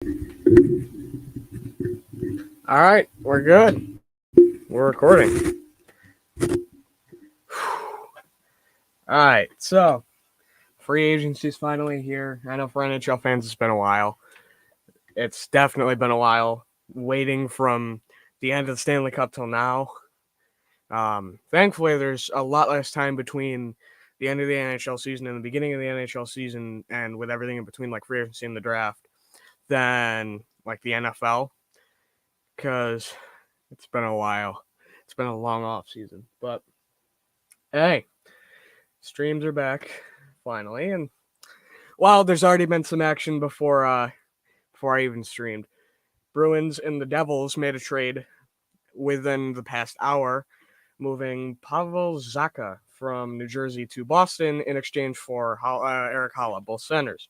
All right, we're good. We're recording. All right, so free agency's finally here. I know for NHL fans it's been a while. It's definitely been a while waiting from the end of the Stanley Cup till now. Thankfully, there's a lot less time between the end of the NHL season and the beginning of the NHL season, and with everything in between, like free agency and the draft, than like the NFL, because it's been a while. It's been a long off season, but hey, streams are back finally, and well, there's already been some action before I even streamed. Bruins and the Devils made a trade within the past hour, moving Pavel Zacha from New Jersey to Boston in exchange for Eric Haula, both centers.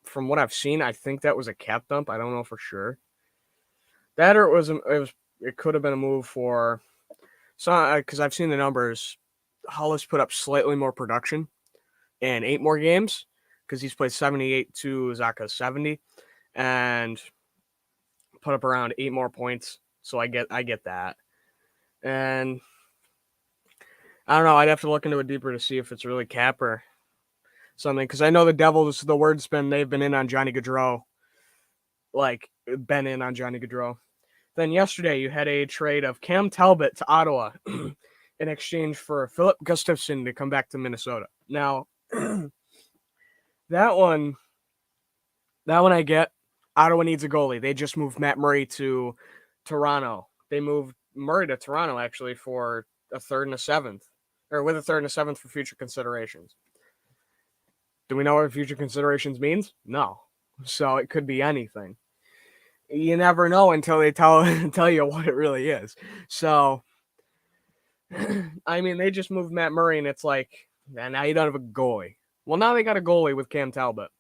From what I've seen, I think that was a cap dump. I don't know for sure. That or it could have been a move for because I've seen the numbers. Haula's put up slightly more production in 8 more games because he's played 78 to Zacha's 70 and put up around 8 more points. So I get that. And I don't know. I'd have to look into it deeper to see if it's really cap or something. Because I know the Devils, the word's been they've been in on Johnny Gaudreau. Then yesterday you had a trade of Cam Talbot to Ottawa in exchange for Philip Gustafson to come back to Minnesota. Now, that one I get. Ottawa needs a goalie. They just moved Matt Murray to Toronto. They moved Murray to Toronto, actually, for a third and a seventh. Or with a third and a seventh for future considerations. Do we know what future considerations means? No. So it could be anything. You never know until they tell you what it really is. So, I mean, they just moved Matt Murray, and it's like, now you don't have a goalie. Well, now they got a goalie with Cam Talbot.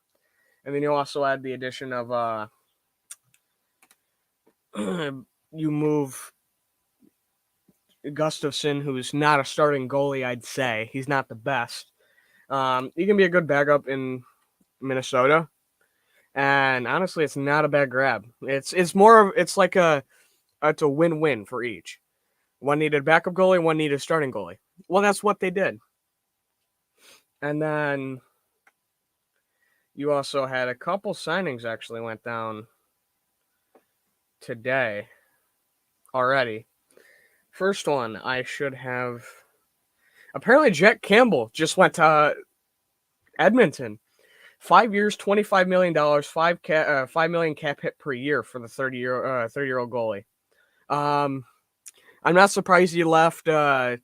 And then you also add the addition of you move Gustafson, who's not a starting goalie, I'd say. He's not the best. He can be a good backup in Minnesota. And honestly, it's not a bad grab. It's like it's a win-win for each. One needed a backup goalie, one needed a starting goalie. Well, that's what they did. And then you also had a couple signings actually went down today already. First one, I should have. Apparently, Jack Campbell just went to Edmonton. 5 years, $25 million, $5 million cap hit per year for the 30-year-old goalie. I'm not surprised he left. I'm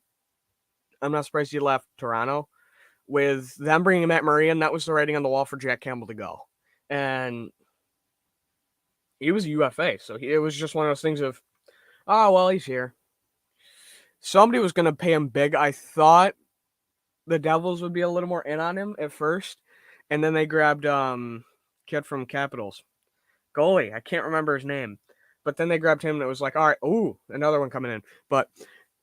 not surprised he left Toronto. With them bringing Matt Murray in, that was the writing on the wall for Jack Campbell to go. And he was a UFA, so it was just one of those things of, oh, well, he's here. Somebody was going to pay him big. I thought the Devils would be a little more in on him at first, and then they grabbed kid from Capitals. Goalie, I can't remember his name. But then they grabbed him, and it was like, all right, ooh, another one coming in. But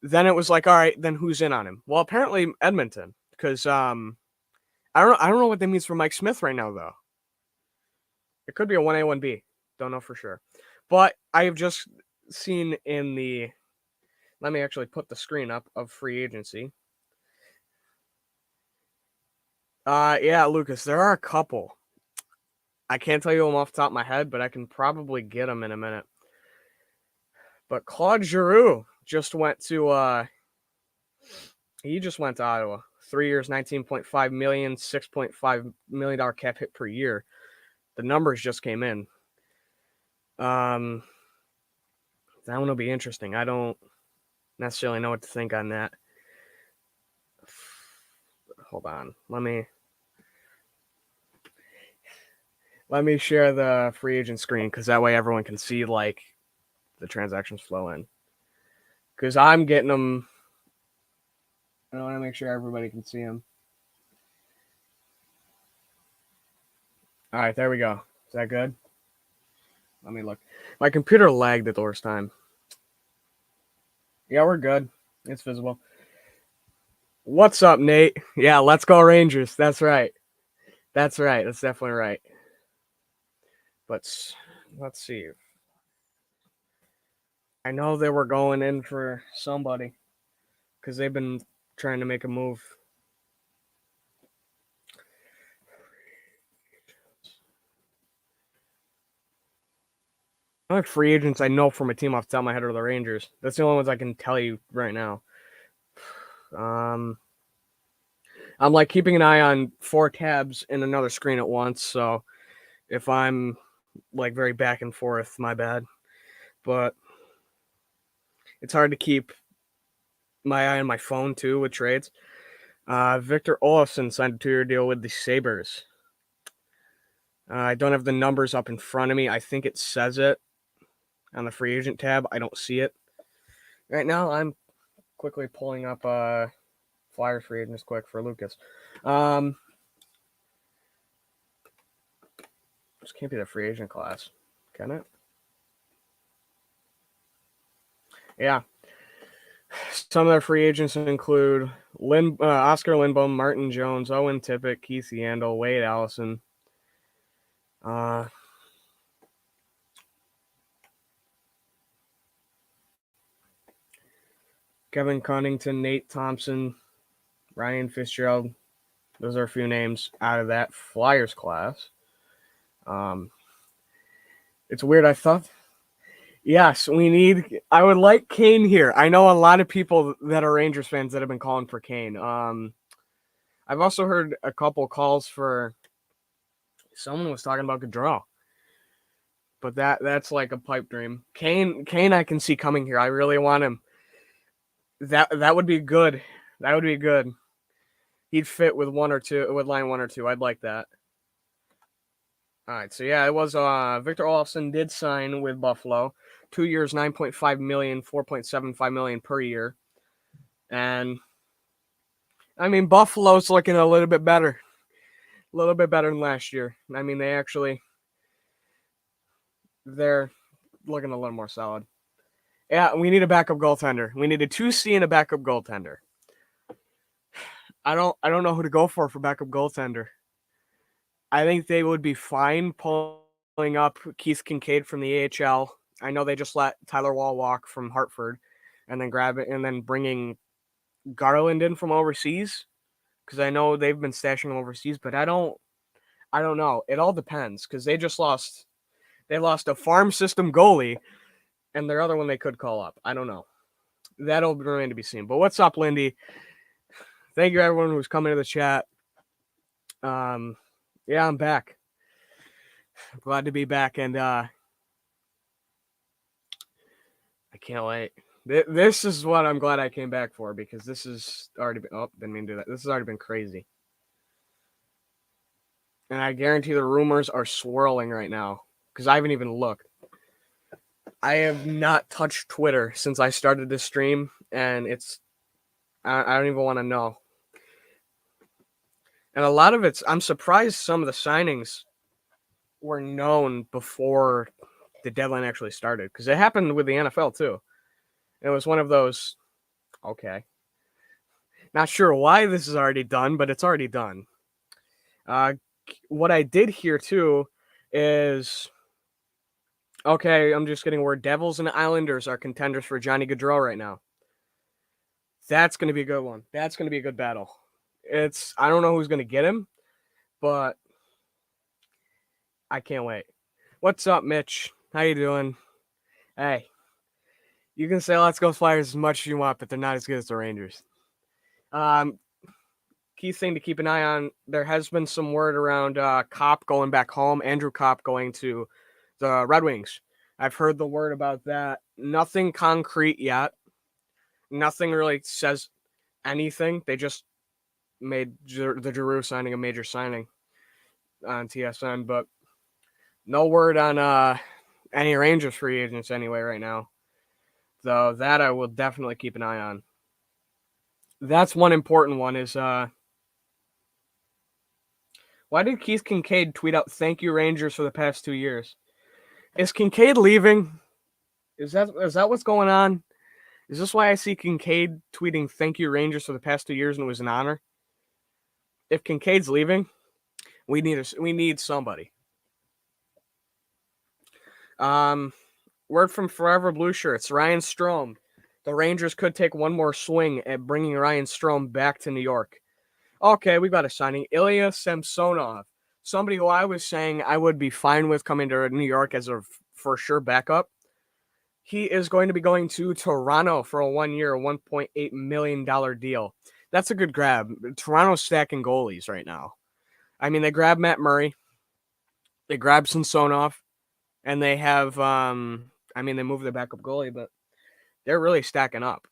then it was like, all right, then who's in on him? Well, apparently Edmonton, because I don't know what that means for Mike Smith right now, though. It could be a 1A, 1B. Don't know for sure. But I have just seen in the... Let me actually put the screen up of free agency. Yeah, Lucas, there are a couple. I can't tell you them off the top of my head, but I can probably get them in a minute. But Claude Giroux just went to Ottawa. 3 years, $19.5 million, $6.5 million cap hit per year. The numbers just came in. That one will be interesting. I don't necessarily know what to think on that. Hold on. Let me share the free agent screen, because that way everyone can see like the transactions flow in. Because I'm getting them. I want to make sure everybody can see them. All right, there we go. Is that good? Let me look. My computer lagged at the worst time. Yeah, we're good. It's visible. What's up, Nate? Yeah, let's go Rangers. That's right. That's definitely right. But let's see. I know they were going in for somebody because they've been trying to make a move. The only free agents I know from a team off the top of my head are the Rangers. That's the only ones I can tell you right now. I'm like keeping an eye on 4 tabs in another screen at once, so if I'm like very back and forth, my bad. But it's hard to keep my eye on my phone too with trades. Victor Olofsson signed a 2-year deal with the Sabres. I don't have the numbers up in front of me. I think it says it on the free agent tab. I don't see it right now. I'm quickly pulling up Flyers free agents quick for Lucas. This can't be the free agent class, can it? Yeah. Some of their free agents include Oscar Lindblom, Martin Jones, Owen Tippett, Keith Yandel, Wade Allison. Kevin Cunnington, Nate Thompson, Ryan Fitzgerald. Those are a few names out of that Flyers class. It's weird. I thought, yes, I would like Kane here. I know a lot of people that are Rangers fans that have been calling for Kane. I've also heard a couple calls for someone was talking about Gaudreau. But that's like a pipe dream. Kane I can see coming here. I really want him. That would be good. That would be good. He'd fit with line 1 or 2. I'd like that. All right, so yeah, it was Victor Olofsson did sign with Buffalo. 2 years, $9.5 million, $4.75 million per year. And I mean, Buffalo's looking a little bit better. A little bit better than last year. I mean, they're looking a little more solid. Yeah, we need a backup goaltender. We need a 2C and a backup goaltender. I don't know who to go for backup goaltender. I think they would be fine pulling up Keith Kincaid from the AHL. I know they just let Tyler Wall walk from Hartford, and then bringing Garland in from overseas, because I know they've been stashing him overseas. But I don't know. It all depends, because they lost a farm system goalie, and their other one they could call up. I don't know. That'll remain to be seen. But what's up, Lindy? Thank you, everyone who's coming to the chat. Yeah, I'm back. I'm glad to be back, and I can't wait. This is what I'm glad I came back for, because this has already been. Oh, didn't mean to do that. This has already been crazy, and I guarantee the rumors are swirling right now because I haven't even looked. I have not touched Twitter since I started this stream, and I don't even want to know. And a lot of I'm surprised some of the signings were known before the deadline actually started, because it happened with the NFL too. It was one of those, okay, not sure why this is already done, but it's already done. What I did hear too is, okay, I'm just getting word Devils and Islanders are contenders for Johnny Gaudreau right now. That's going to be a good one. That's going to be a good battle. I don't know who's going to get him, but I can't wait. What's up, Mitch? How you doing? Hey, you can say let's go Flyers as much as you want, but they're not as good as the Rangers. Key thing to keep an eye on, there has been some word around Kopp going back home, Andrew Kopp going to the Red Wings. I've heard the word about that. Nothing concrete yet. Nothing really says anything. They just made the Giroux signing a major signing on TSN, but no word on any Rangers free agents anyway right now. So that I will definitely keep an eye on. That's one important one is why did Keith Kincaid tweet out "Thank you Rangers" for the past 2 years? Is Kincaid leaving? Is that what's going on? Is this why I see Kincaid tweeting "Thank you Rangers" for the past 2 years and it was an honor? If Kincaid's leaving, we need somebody. Word from Forever Blue Shirts, Ryan Strome. The Rangers could take one more swing at bringing Ryan Strome back to New York. Okay, we got a signing. Ilya Samsonov. Somebody who I was saying I would be fine with coming to New York as a for sure backup. He is going to be going to Toronto for a 1 year, $1.8 million deal. That's a good grab. Toronto's stacking goalies right now. I mean, they grabbed Matt Murray. They grabbed Samsonov. And they have, they moved the backup goalie, but they're really stacking up.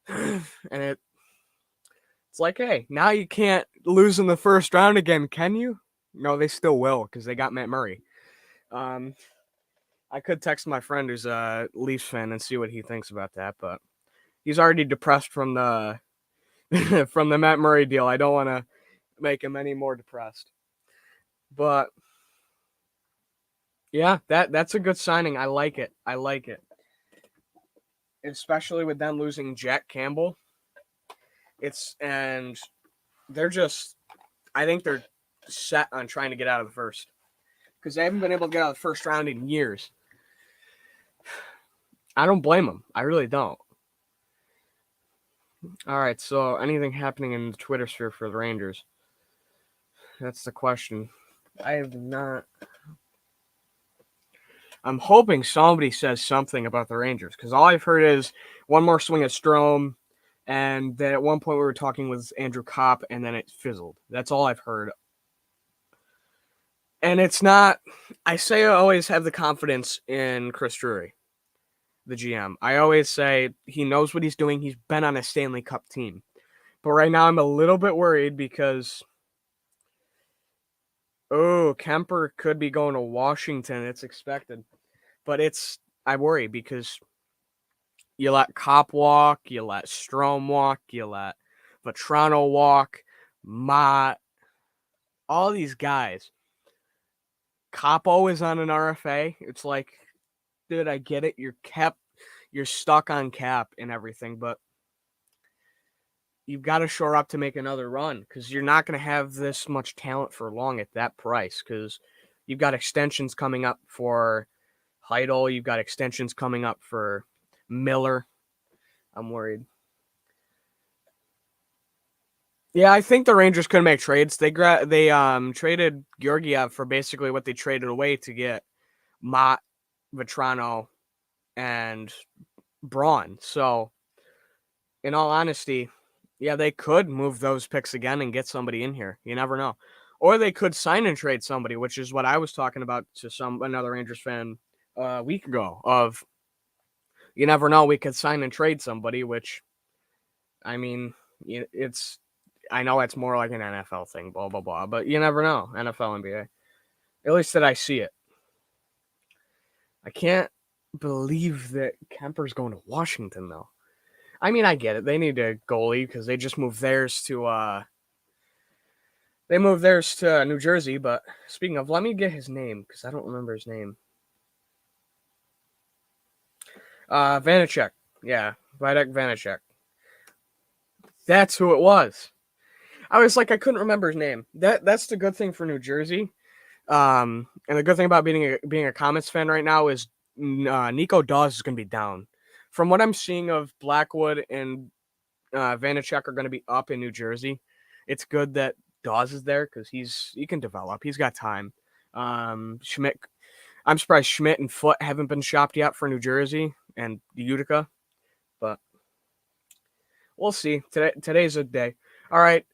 And it's like, hey, now you can't lose in the first round again, can you? No, they still will because they got Matt Murray. I could text my friend who's a Leafs fan and see what he thinks about that, but he's already depressed from the from the Matt Murray deal. I don't want to make him any more depressed. But yeah, that's a good signing. I like it. Especially with them losing Jack Campbell. I think they're set on trying to get out of the first. Because they haven't been able to get out of the first round in years. I don't blame them. I really don't. All right, so anything happening in the Twitter sphere for the Rangers? That's the question. I have not. I'm hoping somebody says something about the Rangers, because all I've heard is one more swing at Strome, and that at one point we were talking with Andrew Kopp, and then it fizzled. That's all I've heard. And it's not. I say I always have the confidence in Chris Drury, the GM. I always say he knows what he's doing. He's been on a Stanley Cup team. But right now I'm a little bit worried because Kemper could be going to Washington. It's expected. But I worry because you let Kopp walk, you let Strome walk, you let Vetrano walk, Mott, all these guys. Capo is on an RFA. It's like, dude, I get it. You're stuck on cap and everything, but you've got to shore up to make another run because you're not going to have this much talent for long at that price because you've got extensions coming up for Heidel. You've got extensions coming up for Miller. I'm worried. Yeah, I think the Rangers could make trades. They traded Georgiev for basically what they traded away to get Mott, Vetrano, and Braun. So, in all honesty, yeah, they could move those picks again and get somebody in here. You never know. Or they could sign and trade somebody, which is what I was talking about to another Rangers fan a week ago. Of you never know, we could sign and trade somebody. Which, I mean, I know it's more like an NFL thing, blah blah blah, but you never know. NFL, NBA, at least that I see it. I can't believe that Kemper's going to Washington though. I mean, I get it. They need a goalie because they just moved theirs to New Jersey. But speaking of, let me get his name because I don't remember his name. Vanacek. Yeah, Vitek Vanacek. That's who it was. I was like, I couldn't remember his name. That's the good thing for New Jersey. And the good thing about being a Comets fan right now is Nico Dawes is going to be down. From what I'm seeing of Blackwood and Vanacek are going to be up in New Jersey. It's good that Dawes is there because he can develop. He's got time. Schmidt. I'm surprised Schmidt and Foote haven't been shopped yet for New Jersey and Utica, but we'll see. Today's a day. All right.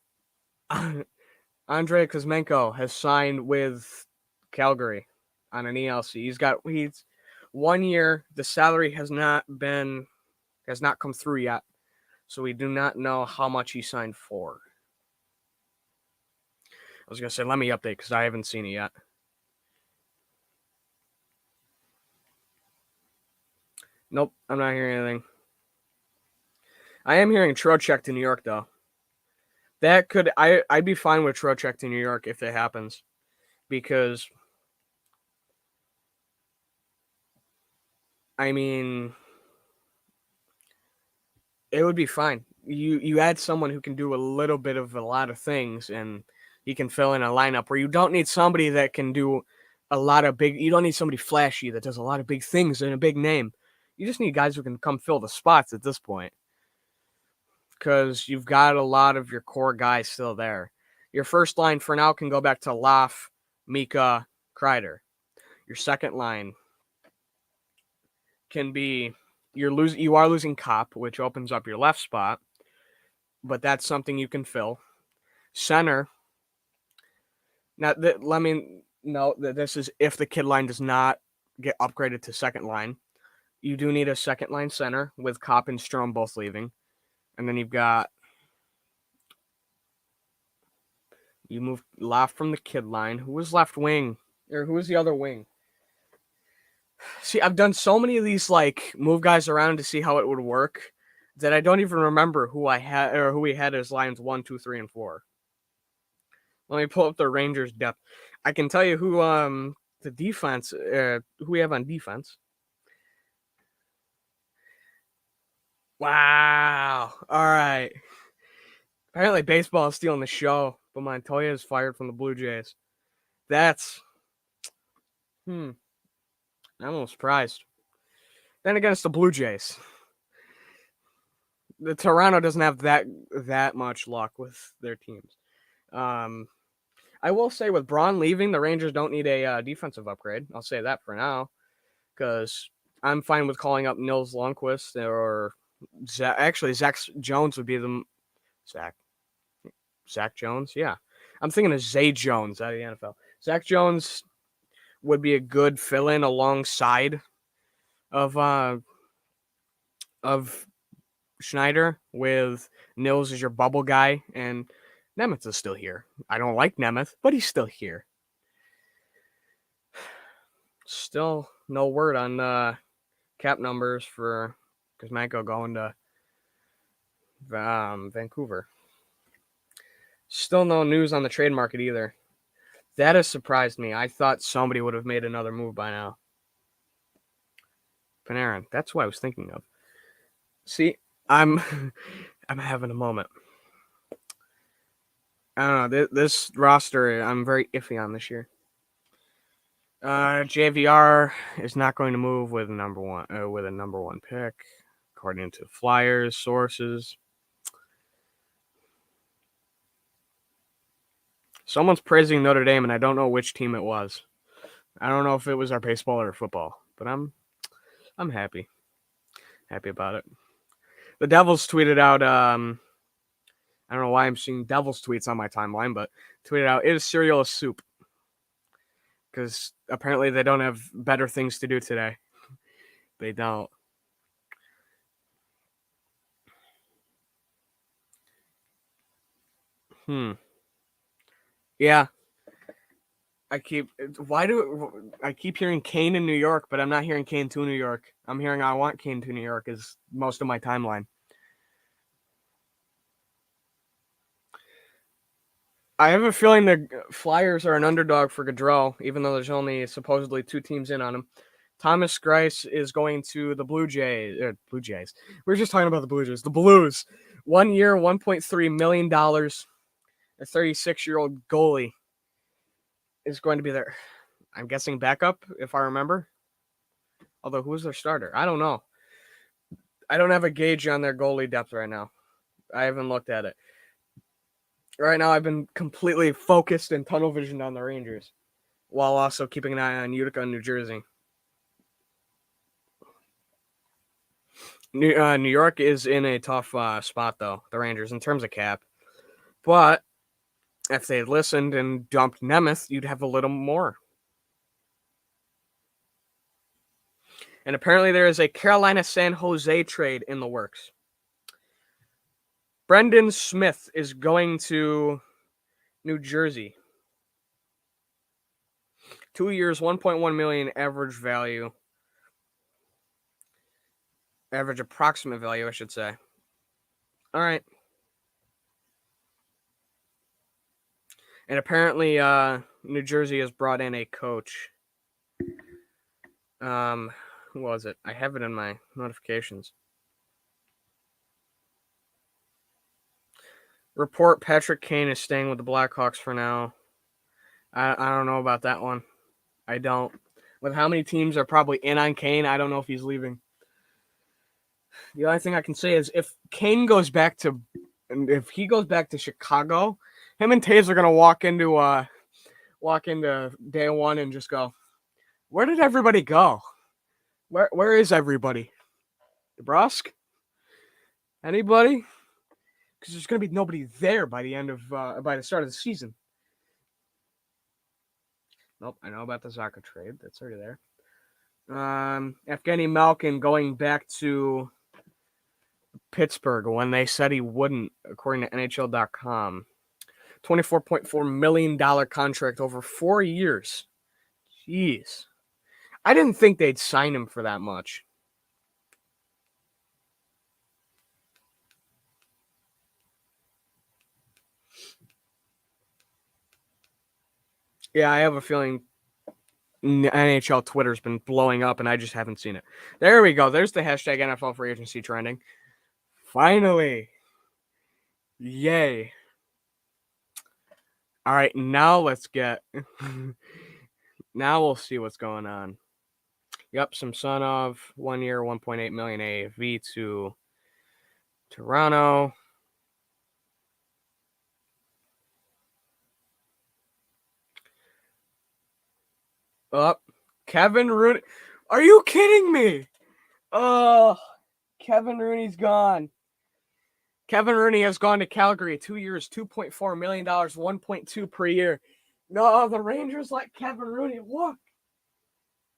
Andrei Kuzmenko has signed with Calgary on an ELC. He's 1 year. The salary has not come through yet, so we do not know how much he signed for. I was gonna say let me update because I haven't seen it yet. Nope, I'm not hearing anything. I am hearing Trocheck to New York though. I'd be fine with Trocheck to New York if it happens, because I mean, it would be fine. You add someone who can do a little bit of a lot of things, and he can fill in a lineup where you don't need somebody that can do a lot of big. You don't need somebody flashy that does a lot of big things and a big name. You just need guys who can come fill the spots at this point, because you've got a lot of your core guys still there. Your first line for now can go back to Loff, Mika, Kreider. Your second line can be you are losing Kopp, which opens up your left spot, but that's something you can fill. Center. Now, let me note that this is if the kid line does not get upgraded to second line. You do need a second line center with Kopp and Strome both leaving. And then you move Loft from the kid line. Who was left wing? Or who was the other wing? See, I've done so many of these like move guys around to see how it would work that I don't even remember who I had or who we had as lines 1, 2, 3, and 4. Let me pull up the Rangers depth. I can tell you who the defense who we have on defense. Wow. All right. Apparently baseball is stealing the show, but Montoya is fired from the Blue Jays. That's I'm a little surprised. Then again, it's the Blue Jays. The Toronto doesn't have that much luck with their teams. I will say with Braun leaving, the Rangers don't need a defensive upgrade. I'll say that for now, because I'm fine with calling up Nils Lundqvist or Zach Jones would be the Zach Jones. Yeah, I'm thinking of Zay Jones out of the NFL. Zach Jones would be a good fill-in alongside of Schneider, with Nils as your bubble guy, and Nemeth is still here. I don't like Nemeth, but he's still here. Still no word on cap numbers for Kuzmenko going to Vancouver. Still no news on the trade market either. That has surprised me. I thought somebody would have made another move by now. Panarin. That's what I was thinking of. See, I'm having a moment. I don't know. This roster, I'm very iffy on this year. JVR is not going to move with a number one pick, according to Flyers sources. Someone's praising Notre Dame, and I don't know which team it was. I don't know if it was our baseball or football, but I'm happy about it. The Devils tweeted out. I don't know why I'm seeing Devils tweets on my timeline, but tweeted out, "Is cereal a soup?" Because apparently they don't have better things to do today. They don't. Yeah. I keep hearing Kane in New York, but I'm not hearing Kane to New York. I'm hearing I want Kane to New York is most of my timeline. I have a feeling the Flyers are an underdog for Gaudreau, even though there's only supposedly 2 teams in on him. Thomas Greiss is going to the Blue Jays. Blue Jays. We were just talking about the Blue Jays. The Blues. 1 year, $1.3 million. A 36-year-old goalie is going to be there. I'm guessing backup, if I remember. Although, who's their starter? I don't know. I don't have a gauge on their goalie depth right now. I haven't looked at it. Right now, I've been completely focused and tunnel visioned on the Rangers, while also keeping an eye on Utica and New Jersey. New York is in a tough spot, though, the Rangers, in terms of cap. But if they had listened and dumped Nemeth, you'd have a little more. And apparently there is a Carolina-San Jose trade in the works. Brendan Smith is going to New Jersey. 2 years, $1.1 million average value. Average approximate value, I should say. All right. And apparently New Jersey has brought in a coach. Who was it? I have it in my notifications. Report Patrick Kane is staying with the Blackhawks for now. I don't know about that one. I don't. With how many teams are probably in on Kane, I don't know if he's leaving. The only thing I can say is if he goes back to Chicago, him and Taves are gonna walk into day one and just go, where did everybody go? Where is everybody? DeBrusque? Anybody? Because there's gonna be nobody there by the start of the season. Nope, I know about the Zaka trade. That's already there. Evgeny Malkin going back to Pittsburgh when they said he wouldn't, according to NHL.com. $24.4 million contract over 4 years. Jeez. I didn't think they'd sign him for that much. Yeah, I have a feeling NHL Twitter's been blowing up and I just haven't seen it. There we go. There's the hashtag NFL Free Agency trending. Finally. Yay. All right, now let's get... now we'll see what's going on. Yep, Samsonov, 1 year, $1.8 million AAV to Toronto. Kevin Rooney. Are you kidding me? Oh, Kevin Rooney's gone. Kevin Rooney has gone to Calgary. 2 years, $2.4 million, $1.2 per year. No, the Rangers let Kevin Rooney walk.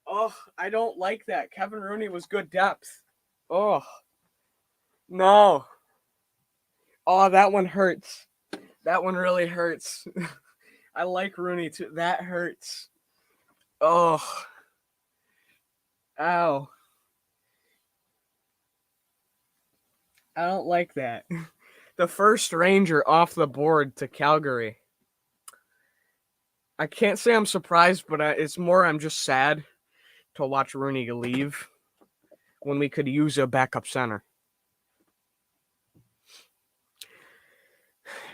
Oh, I don't like that. Kevin Rooney was good depth. Oh, no. Oh, that one hurts. That one really hurts. I like Rooney too. That hurts. Oh. Ow. I don't like that. The first Ranger off the board to Calgary. I can't say I'm surprised, but it's more I'm just sad to watch Rooney leave when we could use a backup center.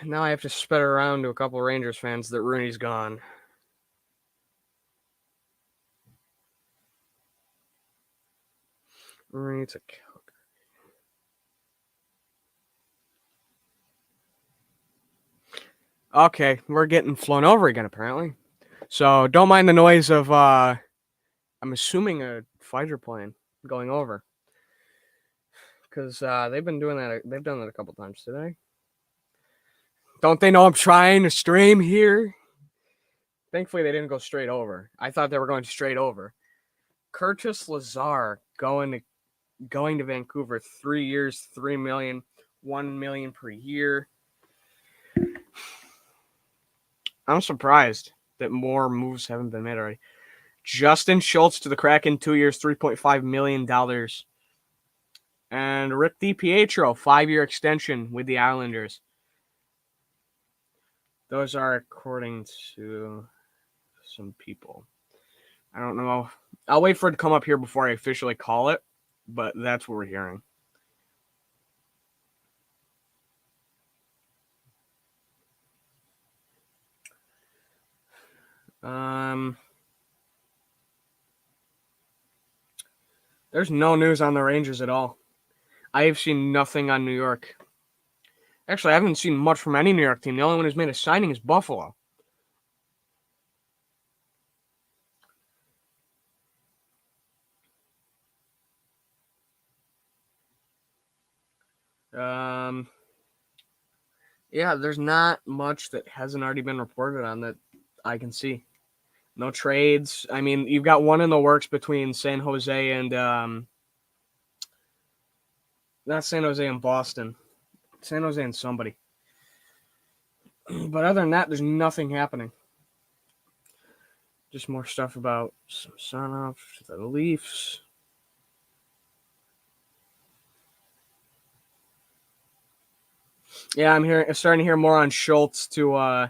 Now I have to spit around to a couple of Rangers fans that Rooney's gone. Rooney to Calgary. Okay, we're getting flown over again, apparently. So don't mind the noise of, I'm assuming a fighter plane going over. Because they've been doing that. They've done that a couple times today. Don't they know I'm trying to stream here? Thankfully, they didn't go straight over. I thought they were going straight over. Curtis Lazar going to Vancouver. 3 years, $3 million, $1 million per year. I'm surprised that more moves haven't been made already. Justin Schultz to the Kraken, 2 years, $3.5 million. And Rick DiPietro, 5-year extension with the Islanders. Those are according to some people. I don't know. I'll wait for it to come up here before I officially call it, but that's what we're hearing. There's no news on the Rangers at all. I have seen nothing on New York. Actually, I haven't seen much from any New York team. The only one who's made a signing is Buffalo. Yeah, there's not much that hasn't already been reported on that I can see. No trades. I mean, you've got one in the works between San Jose and not San Jose and Boston. San Jose and somebody. But other than that, there's nothing happening. Just more stuff about Samsonov to the Leafs. Yeah, I'm starting to hear more on Schultz to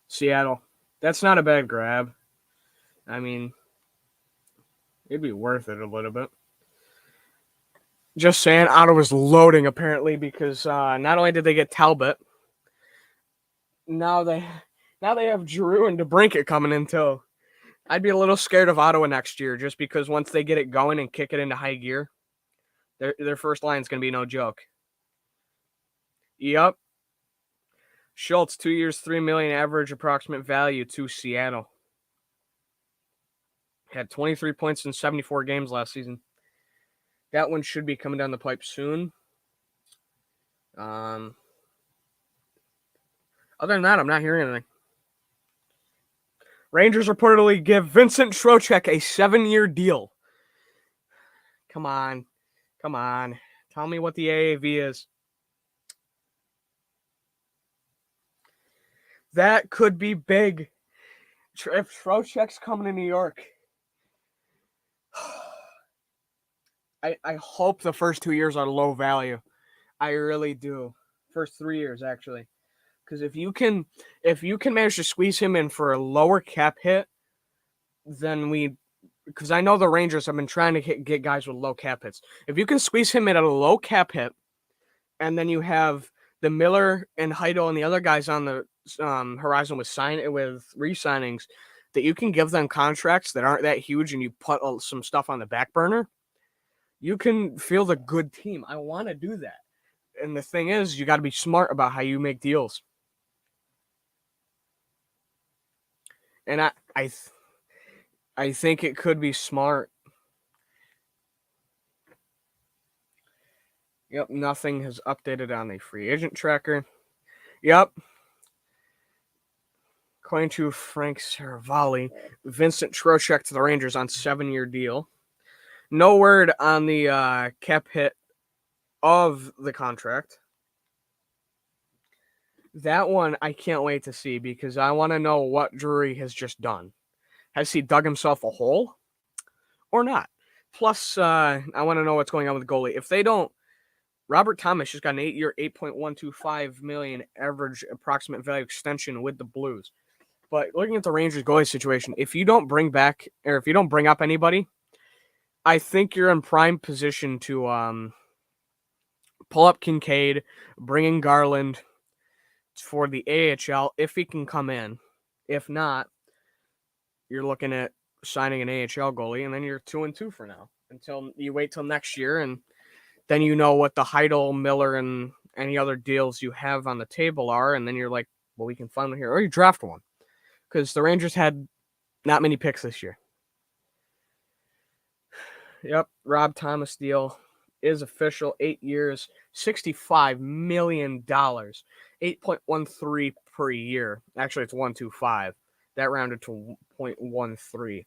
Seattle. That's not a bad grab. I mean, it'd be worth it a little bit. Just saying, Ottawa's loading apparently because not only did they get Talbot, now they have Giroux and DeBrincat coming in too. I'd be a little scared of Ottawa next year just because once they get it going and kick it into high gear, their first line is going to be no joke. Yep. Schultz, 2 years, $3 million average approximate value to Seattle. Had 23 points in 74 games last season. That one should be coming down the pipe soon. Other than that, I'm not hearing anything. Rangers reportedly give Vincent Trocheck a 7-year deal. Come on. Tell me what the AAV is. That could be big. If Trocheck's coming to New York, I hope the first 2 years are low value. I really do. First 3 years, actually. Because if you can manage to squeeze him in for a lower cap hit, then because I know the Rangers have been trying to get guys with low cap hits. If you can squeeze him in at a low cap hit, and then you have the Miller and Heidel and the other guys on the horizon with re-signings, that you can give them contracts that aren't that huge, and you put some stuff on the back burner, you can field a good team. I want to do that. And the thing is, you got to be smart about how you make deals. And I think it could be smart. Yep, nothing has updated on the free agent tracker. Yep. According to Frank Saravalli, Vincent Trocheck to the Rangers on 7-year deal. No word on the cap hit of the contract. That one I can't wait to see because I want to know what Drury has just done. Has he dug himself a hole or not? Plus, I want to know what's going on with the goalie. If they don't, Robert Thomas just got an 8-year, $8.125 million average approximate value extension with the Blues. But looking at the Rangers goalie situation, if you don't bring up anybody, I think you're in prime position to pull up Kincaid, bring in Garland for the AHL if he can come in. If not, you're looking at signing an AHL goalie, and then you're 2-2 for now until you wait till next year, and then you know what the Heidel, Miller, and any other deals you have on the table are, and then you're like, well, we can find one here, or you draft one, because the Rangers had not many picks this year. Yep, Rob Thomas deal is official. 8 years, $65 million, 8.13 per year. Actually, it's 125. That rounded to 0.13.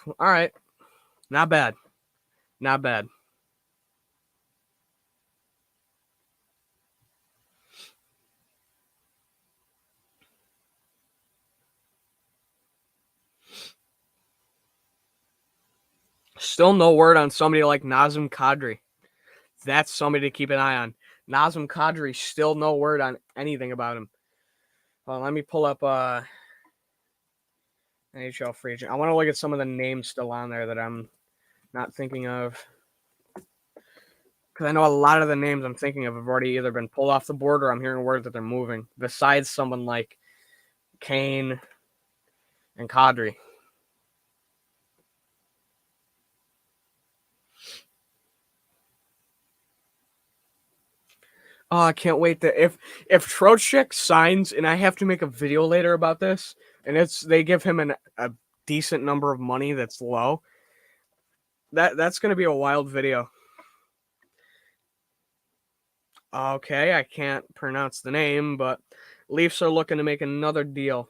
All right, not bad. Still no word on somebody like Nazem Kadri. That's somebody to keep an eye on. Nazem Kadri, still no word on anything about him. Let me pull up NHL Free Agent. I want to look at some of the names still on there that I'm not thinking of. Because I know a lot of the names I'm thinking of have already either been pulled off the board or I'm hearing word that they're moving. Besides someone like Kane and Kadri. Oh, I can't wait to if Trocheck signs, and I have to make a video later about this, and they give him a decent number of money that's low. That's going to be a wild video. Okay, I can't pronounce the name, but Leafs are looking to make another deal.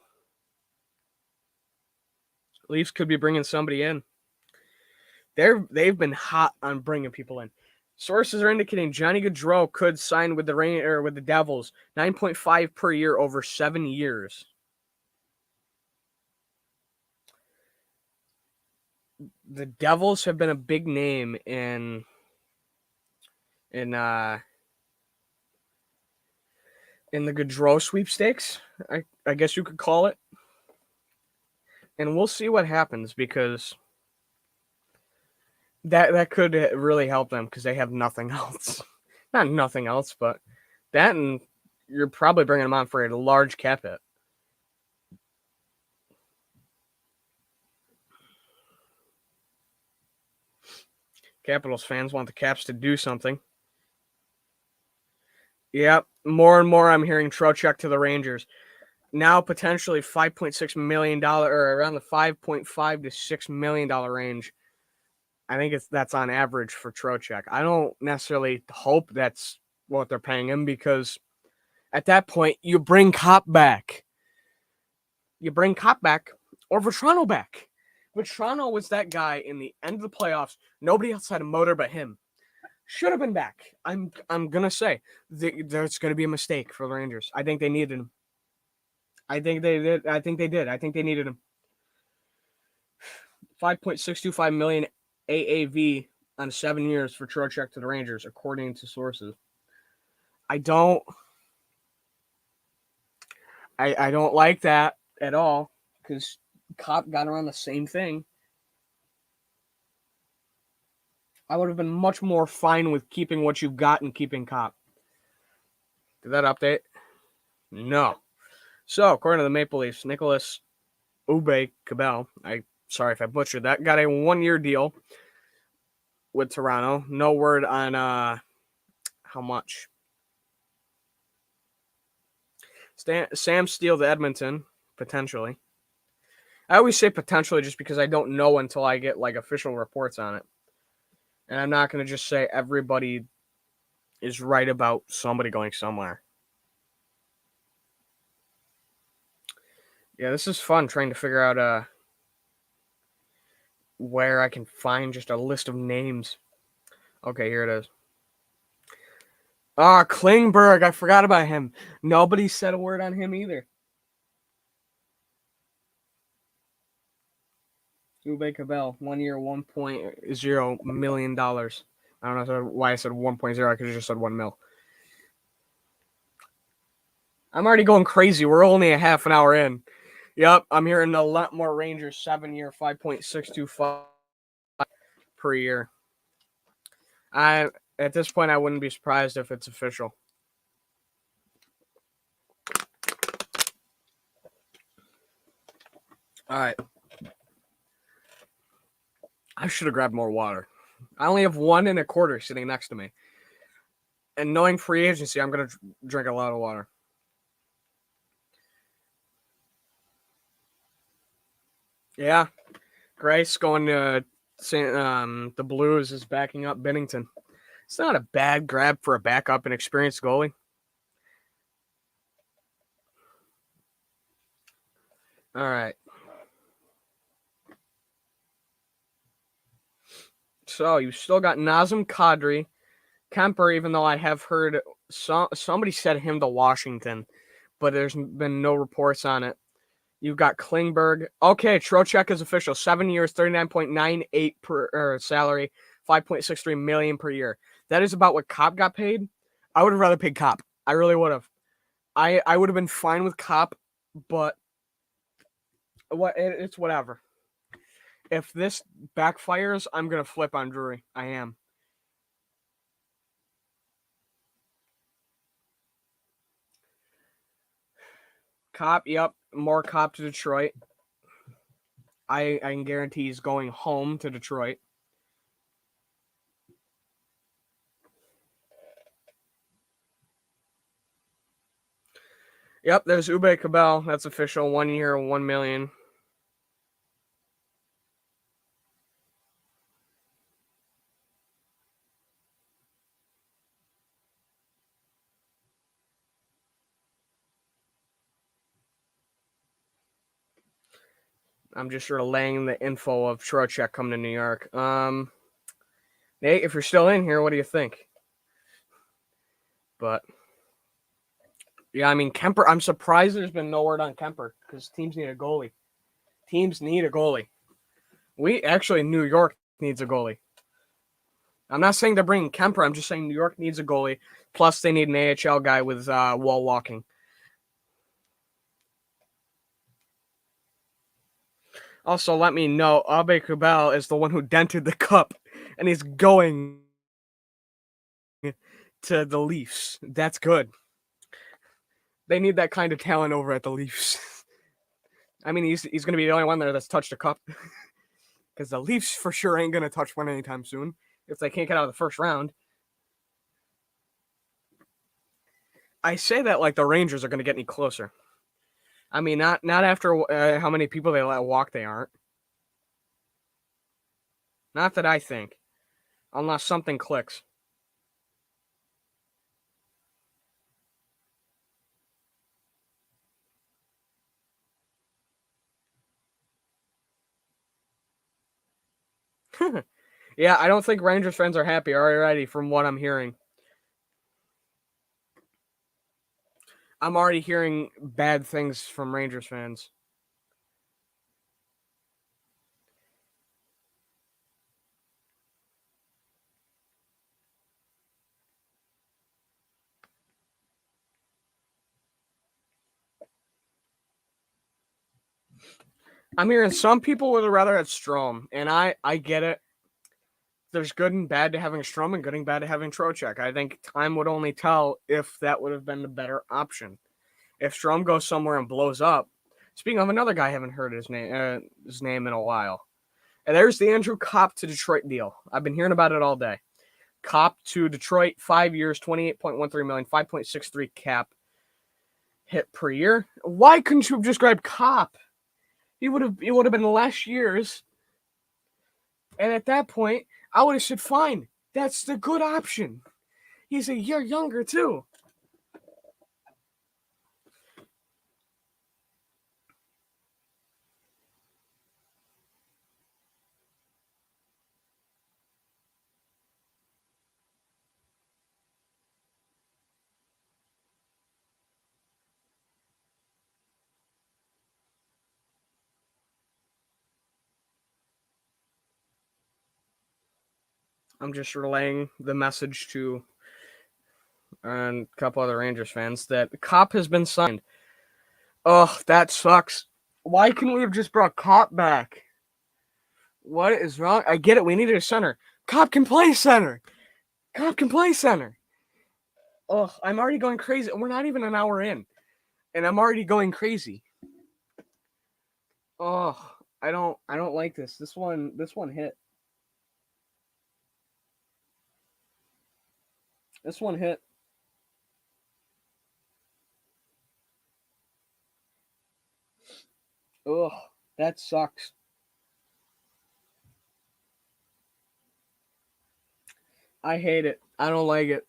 Leafs could be bringing somebody in. They've been hot on bringing people in. Sources are indicating Johnny Gaudreau could sign with the Devils, 9.5 per year over 7 years. The Devils have been a big name in the Gaudreau sweepstakes, I guess you could call it. And we'll see what happens because that could really help them because they have nothing else. Not nothing else, but that, and you're probably bringing them on for a large cap hit. Capitals fans want the Caps to do something. Yep, more and more I'm hearing Trocheck to the Rangers. Now potentially $5.6 million or around the $5.5 to $6 million range. I think that's on average for Trocheck. I don't necessarily hope that's what they're paying him, because at that point you bring Kopp back. Or Vetrano back. Vetrano was that guy in the end of the playoffs. Nobody else had a motor but him. Should have been back. I'm gonna say there's gonna be a mistake for the Rangers. I think they needed him. I think they did. I think they needed him. $5.625 million AAV on 7 years for Trocheck to the Rangers, according to sources. I don't like that at all, because Kopp got around the same thing. I would have been much more fine with keeping what you've got and keeping Kopp. Did that update? No. So, according to the Maple Leafs, Nicholas Ube-Cabell, sorry if I butchered that, got a 1-year deal with Toronto. No word on how much. Sam Steele to Edmonton, potentially. I always say potentially just because I don't know until I get official reports on it. And I'm not going to just say everybody is right about somebody going somewhere. Yeah, this is fun trying to figure out where I can find just a list of names. Okay, here it is. Klingberg. I forgot about him. Nobody said a word on him either. Ube-Cabell, 1 year, $1.0 million. I don't know why I said 1.0. I could have just said 1 mil. I'm already going crazy. We're only a half an hour in. Yep, I'm hearing a lot more Rangers. 7 year, 5.625 per year. At this point, I wouldn't be surprised if it's official. All right. I should have grabbed more water. I only have 1 1/4 sitting next to me. And knowing free agency, I'm going to drink a lot of water. Yeah. Grace going to the Blues is backing up Binnington. It's not a bad grab for a backup and experienced goalie. All right. So you still got Nazem Kadri, Kemper, even though I have heard somebody said him to Washington, but there's been no reports on it. You've got Klingberg. Okay, Trocheck is official. 7 years, 39.98 per salary, $5.63 million per year. That is about what Kopp got paid. I would have rather paid Kopp. I really would have. I would have been fine with Kopp, but it's whatever. If this backfires, I'm gonna flip on Drury. I am. Kopp, yep, more Kopp to Detroit. I can guarantee he's going home to Detroit. Yep, there's Ube-Cabell. That's official. 1 year, $1 million. I'm just sort of laying the info of Trocheck coming to New York. Nate, if you're still in here, what do you think? But yeah, I mean Kemper. I'm surprised there's been no word on Kemper because teams need a goalie. New York needs a goalie. I'm not saying they're bringing Kemper. I'm just saying New York needs a goalie. Plus, they need an AHL guy with wall walking. Also, let me know, Ube-Cabell is the one who dented the cup, and he's going to the Leafs. That's good. They need that kind of talent over at the Leafs. I mean, he's going to be the only one there that's touched a cup. Because the Leafs for sure ain't going to touch one anytime soon. if they can't get out of the first round. I say that like the Rangers are going to get any closer. I mean, not after how many people they let walk. They aren't. Not that I think, unless something clicks. Yeah, I don't think Rangers fans are happy already from what I'm hearing. I'm already hearing bad things from Rangers fans. I'm hearing some people would rather have Strome, and I get it. There's good and bad to having Strome and good and bad to having Trocheck. I think time would only tell if that would have been the better option. If Strome goes somewhere and blows up, speaking of another guy, I haven't heard his name in a while. And there's the Andrew Kopp to Detroit deal. I've been hearing about it all day. Kopp to Detroit, 5 years, $28.13 million, 5.63 cap hit per year. Why couldn't you have just grabbed Kopp? It would have been less years. And at that point, I would have said, fine, that's the good option. He's a year younger, too. I'm just relaying the message to a couple other Rangers fans that Kopp has been signed. Oh, that sucks. Why couldn't we have just brought Kopp back? What is wrong? I get it. We needed a center. Kopp can play center. Kopp can play center. Oh, I'm already going crazy. We're not even an hour in, and I'm already going crazy. Oh, I don't like this. This one hit. This one hit. Ugh, that sucks. I hate it. I don't like it.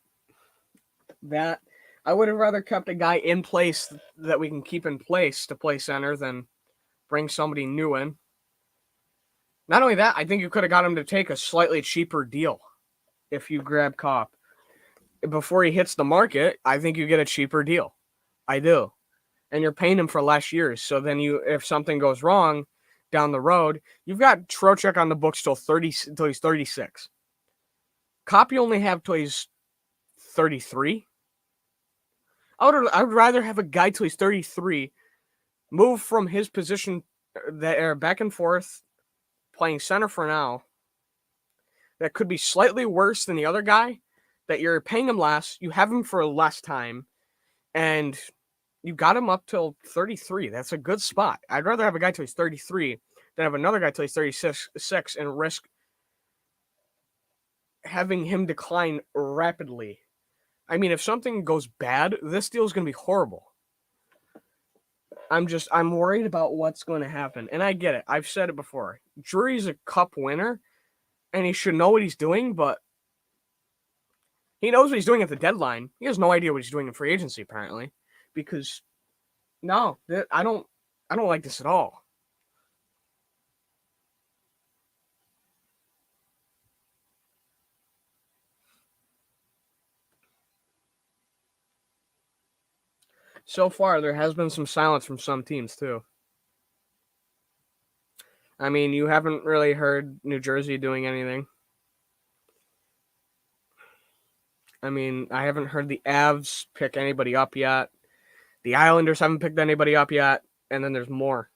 That I would have rather kept a guy in place that we can keep in place to play center than bring somebody new in. Not only that, I think you could have got him to take a slightly cheaper deal if you grab Kopp. Before he hits the market, I think you get a cheaper deal. I do. And you're paying him for less years. So then if something goes wrong down the road, you've got Trocheck on the books till he's 36. Kopp you only have till he's 33. I would rather have a guy till he's 33, move from his position that are back and forth, playing center for now. That could be slightly worse than the other guy. That you're paying him less, you have him for less time, and you got him up till 33. That's a good spot. I'd rather have a guy till he's 33 than have another guy till he's 36 and risk having him decline rapidly. I mean, if something goes bad, this deal is going to be horrible. I'm worried about what's going to happen. And I get it. I've said it before. Drury's a cup winner, and he should know what he's doing, but he knows what he's doing at the deadline. He has no idea what he's doing in free agency, apparently. Because, no, I don't like this at all. So far, there has been some silence from some teams, too. I mean, you haven't really heard New Jersey doing anything. I mean, I haven't heard the Avs pick anybody up yet. The Islanders haven't picked anybody up yet. And then there's more.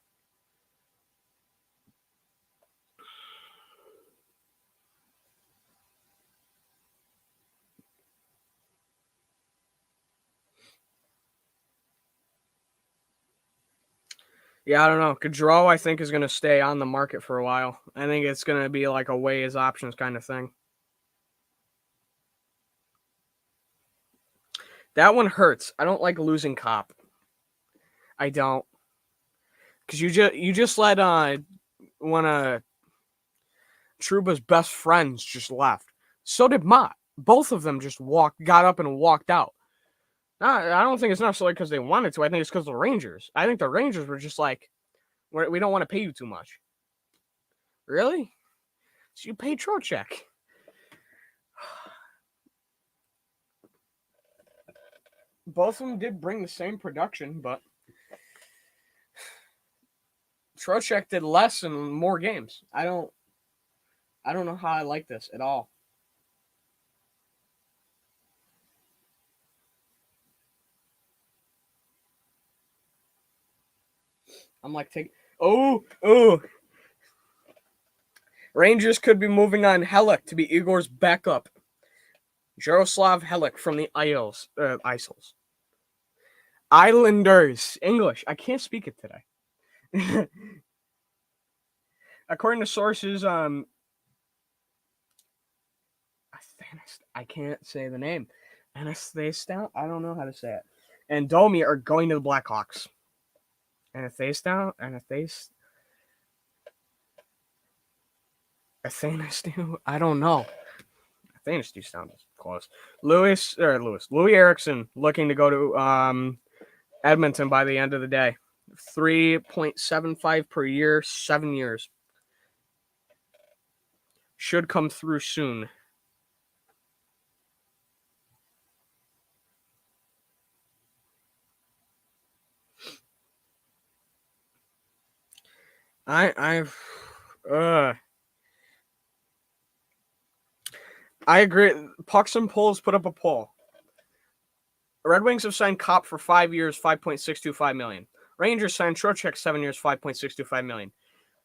Yeah, I don't know. Gaudreau, I think, is going to stay on the market for a while. I think it's going to be like a weigh his options kind of thing. That one hurts. I don't like losing Cop. I don't. Because you just let one of Trouba's best friends just left. So did Mott. Both of them just got up and walked out. I don't think it's necessarily because they wanted to. I think it's because the Rangers. I think the Rangers were just like, we don't want to pay you too much. Really? So you pay Trocheck. Both of them did bring the same production, but Trocheck did less and more games. I don't know how I like this at all. I'm like, Rangers could be moving on Helek to be Igor's backup. Jaroslav Helek from the Isles. Islanders. English. I can't speak it today. According to sources, I can't say the name. Anastasio? I don't know how to say it. And Domi are going to the Blackhawks. Anastasio? I don't know. Athanasio sounds close. Louis Eriksson looking to go to Edmonton by the end of the day. 3.75 per year, 7 years. Should come through soon. I agree. Pucks and Polls put up a poll. Red Wings have signed Cop for 5 years, $5.625 million. Rangers signed Trocheck 7 years, $5.625 million.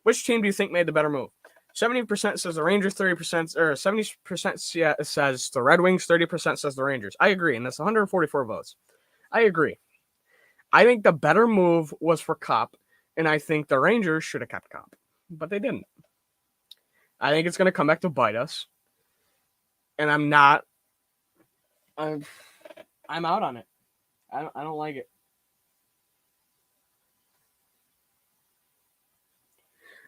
Which team do you think made the better move? 70% says the Rangers, 30%, or 70% says the Red Wings, 30% says the Rangers. I agree, and that's 144 votes. I agree. I think the better move was for Cop, and I think the Rangers should have kept Cop, but they didn't. I think it's going to come back to bite us, and I'm out on it. I don't like it.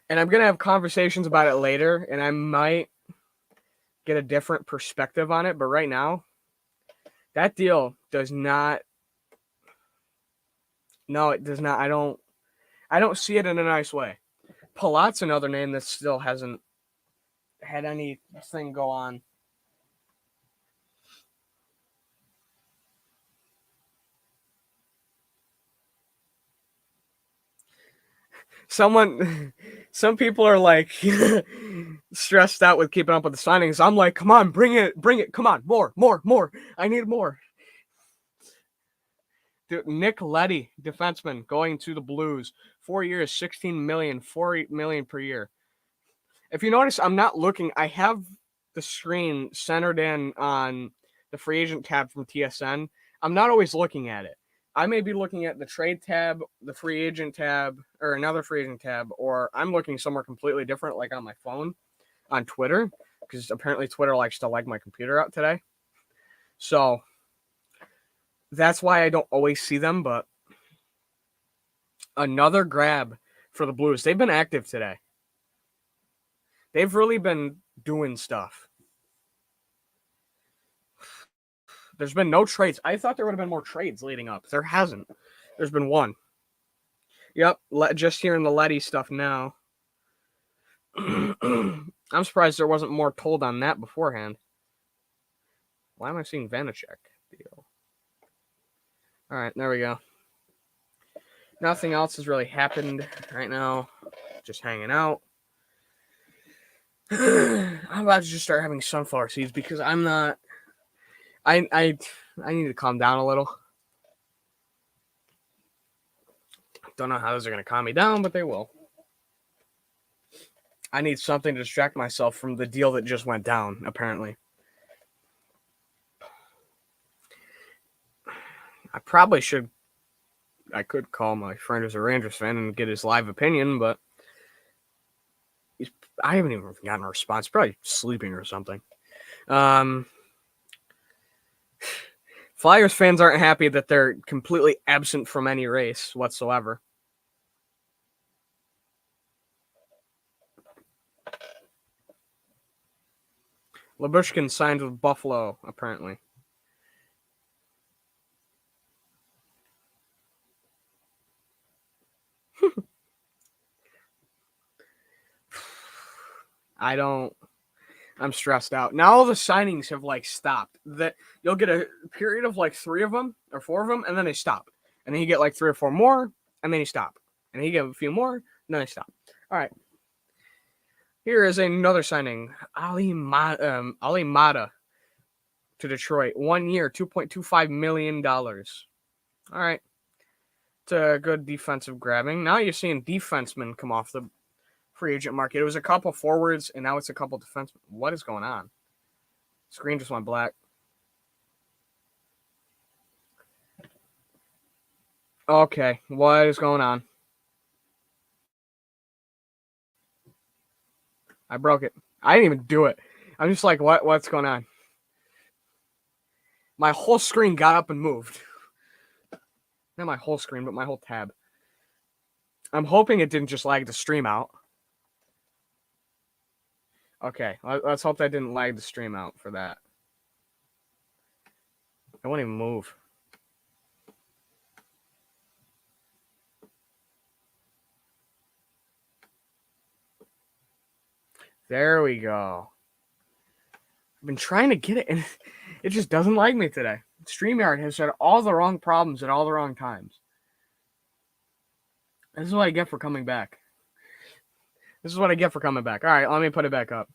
And I'm going to have conversations about it later, and I might get a different perspective on it. But right now, that deal does not. No, it does not. I don't see it in a nice way. Palat's another name that still hasn't had anything go on. Some people are like stressed out with keeping up with the signings. I'm like, come on, bring it, come on, more. I need more. Dude, Nick Leddy, defenseman, going to the Blues. 4 years, $16 million, $4 million per year. If you notice, I'm not looking. I have the screen centered in on the free agent tab from TSN. I'm not always looking at it. I may be looking at the trade tab, the free agent tab, or another free agent tab, or I'm looking somewhere completely different, like on my phone, on Twitter, because apparently Twitter likes to leg my computer out today. So that's why I don't always see them, but another grab for the Blues. They've been active today. They've really been doing stuff. There's been no trades. I thought there would have been more trades leading up. There hasn't. There's been one. Yep, just hearing the Letty stuff now. I'm surprised there wasn't more told on that beforehand. Why am I seeing Vanacek deal? All right, there we go. Nothing else has really happened right now. Just hanging out. I'm about to just start having sunflower seeds because I'm not. I need to calm down a little. Don't know how those are going to calm me down, but they will. I need something to distract myself from the deal that just went down, apparently. I probably should. I could call my friend who's a Rangers fan and get his live opinion, but I haven't even gotten a response. Probably sleeping or something. Flyers fans aren't happy that they're completely absent from any race whatsoever. Labushkin signed with Buffalo, apparently. I'm stressed out. Now all the signings have stopped. That you'll get a period of 3 of them or 4 of them, and then they stop. And then you get 3 or 4 more, and then you stop. And then you get a few more, and then they stop. All right. Here is another signing. Ali Mata to Detroit. 1 year, $2.25 million. All right. It's a good defensive grabbing. Now you're seeing defensemen come off the free agent market. It was a couple forwards, and now it's a couple defensemen. What is going on? Screen just went black. Okay, what is going on? I broke it. I didn't even do it. I'm just like, what's going on? My whole screen got up and moved. Not my whole screen, but my whole tab. I'm hoping it didn't just lag the stream out. Okay, let's hope that didn't lag the stream out for that. I won't even move. There we go. I've been trying to get it, and it just doesn't like me today. StreamYard has had all the wrong problems at all the wrong times. This is what I get for coming back. All right, let me put it back up.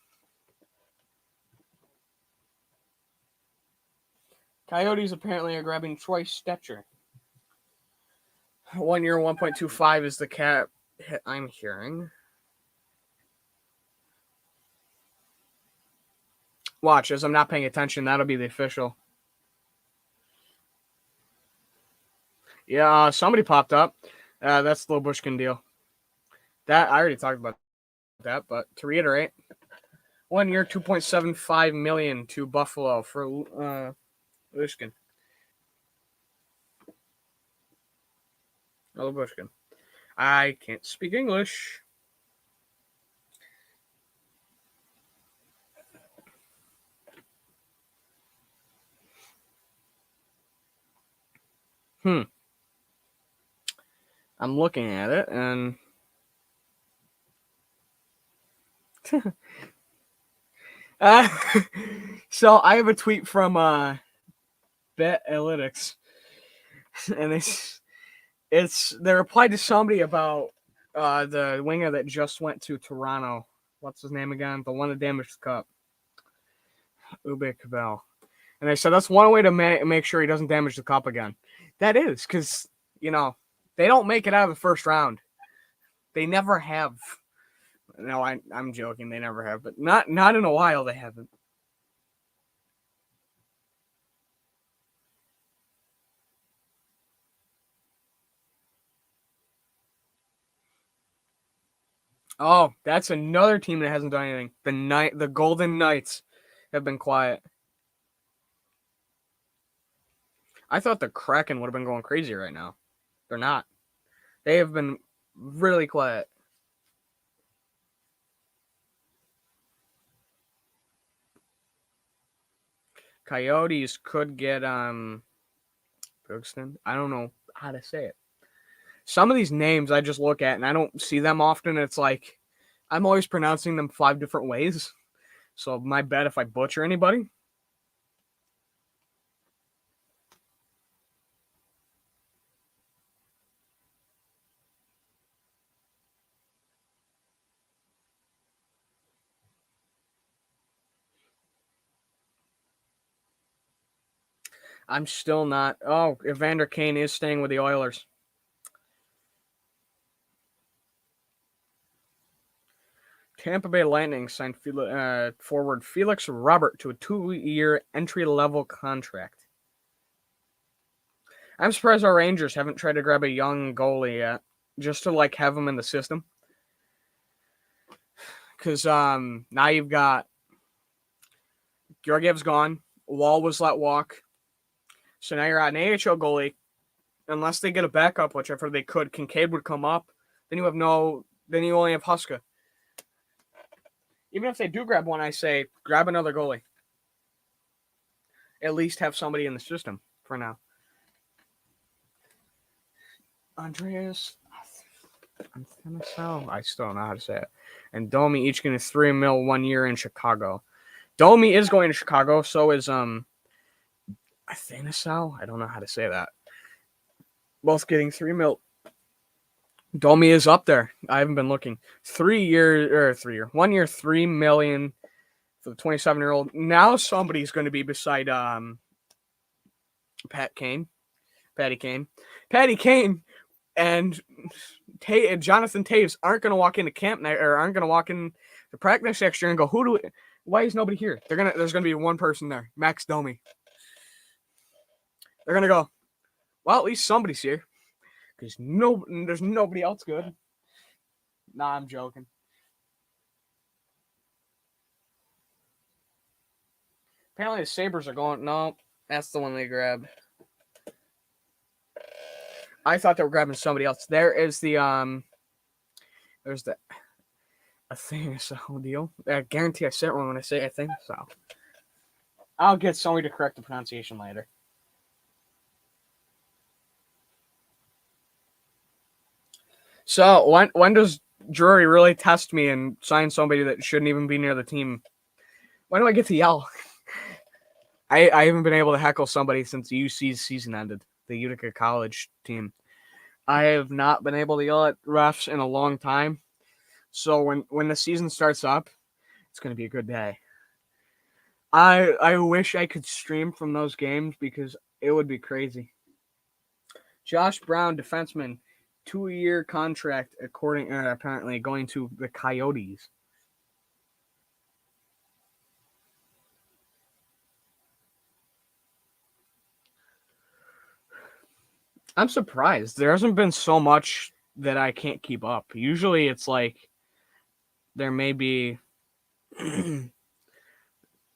Coyotes apparently are grabbing Troy Stetcher. 1 year, 1.25 is the cap hit I'm hearing. Watch, as I'm not paying attention, that'll be the official. Yeah, somebody popped up. That's the Labushkin deal. That I already talked about that, but to reiterate, 1 year, $2.75 million to Buffalo for Labushkin. Labushkin. I can't speak English. I'm looking at it, and so I have a tweet from Bet Analytics, and it's they replied to somebody about the winger that just went to Toronto. What's his name again? The one that damaged the cup. Ube Cabell. And they said that's one way to make sure he doesn't damage the cup again. That is, because, they don't make it out of the first round. They never have. No, I'm joking. They never have. But not in a while they haven't. Oh, that's another team that hasn't done anything. The Golden Knights have been quiet. I thought the Kraken would have been going crazy right now. They're not. They have been really quiet. Coyotes could get Brookston. I don't know how to say it. Some of these names I just look at and I don't see them often. It's like I'm always pronouncing them 5 different ways. So my bad if I butcher anybody. I'm still not. Oh, Evander Kane is staying with the Oilers. Tampa Bay Lightning signed forward Felix Robert to a 2-year entry-level contract. I'm surprised our Rangers haven't tried to grab a young goalie yet, just to have him in the system. Because now you've got Georgiev's gone. Wall was let walk. So now you're at an AHL goalie. Unless they get a backup, which I've heard they could, Kincaid would come up. Then you only have Huska. Even if they do grab one, I say grab another goalie. At least have somebody in the system for now. Andreas, I still don't know how to say it. And Domi each getting $3 million 1 year in Chicago. Domi is going to Chicago. So is Athanasau. I don't know how to say that. Both getting $3 million. Domi is up there. I haven't been looking. 1 year, $3 million for the 27-year-old. Now somebody's going to be beside Patty Kane, and Jonathan Taves aren't going to walk into camp or aren't going to walk in the practice next year and go, why is nobody here? There's going to be one person there, Max Domi. They're going to go, well, at least somebody's here. Because there's nobody else good. Nah, I'm joking. Apparently the Sabres are going, no, that's the one they grabbed. I thought they were grabbing somebody else. There's the I think it's a whole deal. I guarantee I said it wrong when I say I think so. I'll get somebody to correct the pronunciation later. So when does Drury really test me and sign somebody that shouldn't even be near the team? When do I get to yell? I haven't been able to heckle somebody since UC's season ended, the Utica College team. I have not been able to yell at refs in a long time. So when the season starts up, it's going to be a good day. I wish I could stream from those games because it would be crazy. Josh Brown, defenseman, 2-year contract, apparently going to the Coyotes. I'm surprised. There hasn't been so much that I can't keep up. Usually it's like there may be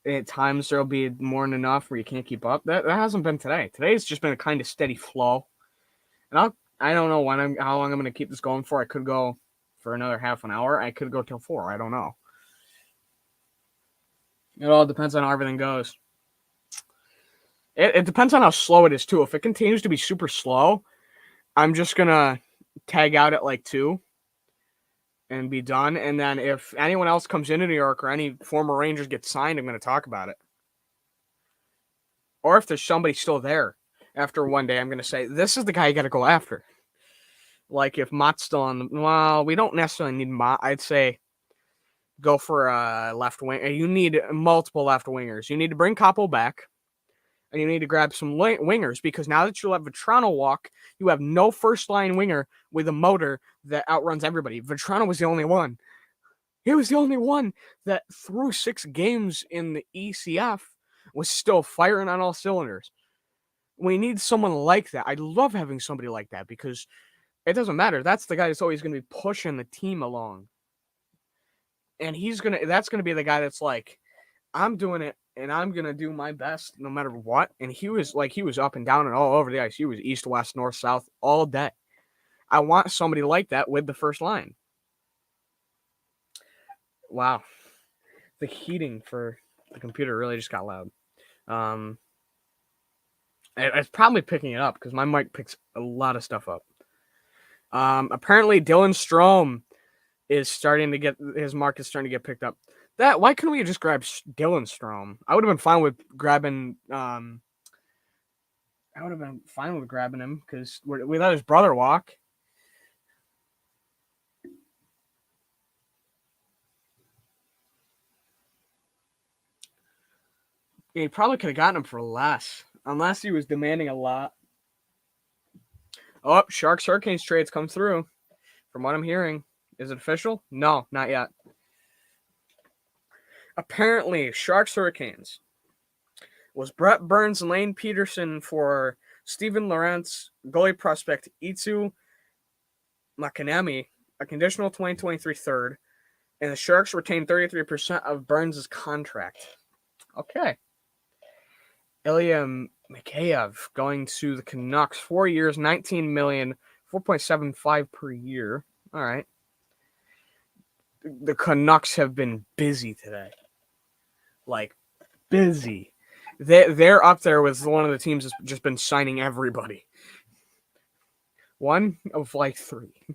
at times there'll be more than enough where you can't keep up. That hasn't been today. Today's just been a kind of steady flow. And I don't know how long I'm going to keep this going for. I could go for another half an hour. I could go till 4. I don't know. It all depends on how everything goes. It depends on how slow it is, too. If it continues to be super slow, I'm just going to tag out at like 2 and be done. And then if anyone else comes into New York or any former Rangers get signed, I'm going to talk about it. Or if there's somebody still there after one day, I'm going to say, this is the guy you got to go after. Like if Mott's still on well, we don't necessarily need Mott. I'd say go for a left wing. You need multiple left wingers. You need to bring Capo back. And you need to grab some wingers because now that you'll have Vetrano walk, you have no first-line winger with a motor that outruns everybody. Vetrano was the only one. He was the only one that through 6 games in the ECF was still firing on all cylinders. We need someone like that. I love having somebody like that because it doesn't matter. That's the guy that's always going to be pushing the team along. And that's going to be the guy that's like, I'm doing it. And I'm going to do my best no matter what. And he was up and down and all over the ice. He was east, west, north, south all day. I want somebody like that with the first line. Wow. The heating for the computer really just got loud. It's probably picking it up because my mic picks a lot of stuff up. Apparently Dylan Strome is starting to get, his mark is starting to get picked up. Why couldn't we just grab Dylan Strome? I would have been fine with grabbing. I would have been fine with grabbing him because we let his brother walk. Yeah, he probably could have gotten him for less, unless he was demanding a lot. Oh, Sharks Hurricanes trades come through. From what I'm hearing, is it official? No, not yet. Apparently, Sharks Hurricanes was Brett Burns and Lane Peterson for Steven Lorentz, goalie prospect Itsu Makanami, a conditional 2023 third, and the Sharks retained 33% of Burns' contract. Okay. Ilya Mikheyev going to the Canucks. 4 years, $19 million, 4.75 per year. All right. The Canucks have been busy today. Like, busy. They're up there with one of the teams that's just been signing everybody. One of like three.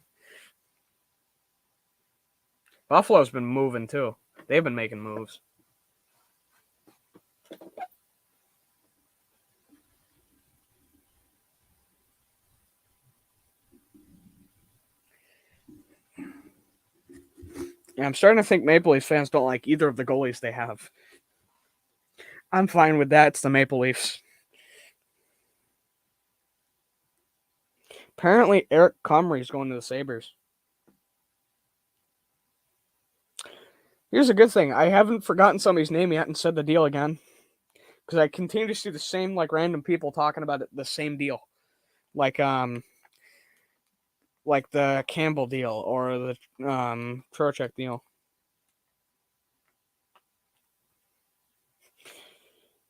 Buffalo's been moving too. They've been making moves. Yeah, I'm starting to think Maple Leafs fans don't like either of the goalies they have. I'm fine with that. It's the Maple Leafs. Apparently, Eric Comrie's going to the Sabres. Here's a good thing. I haven't forgotten somebody's name yet and said the deal again. Because I continue to see the same, like, random people talking about the same deal. Like the Campbell deal or the Trocheck deal.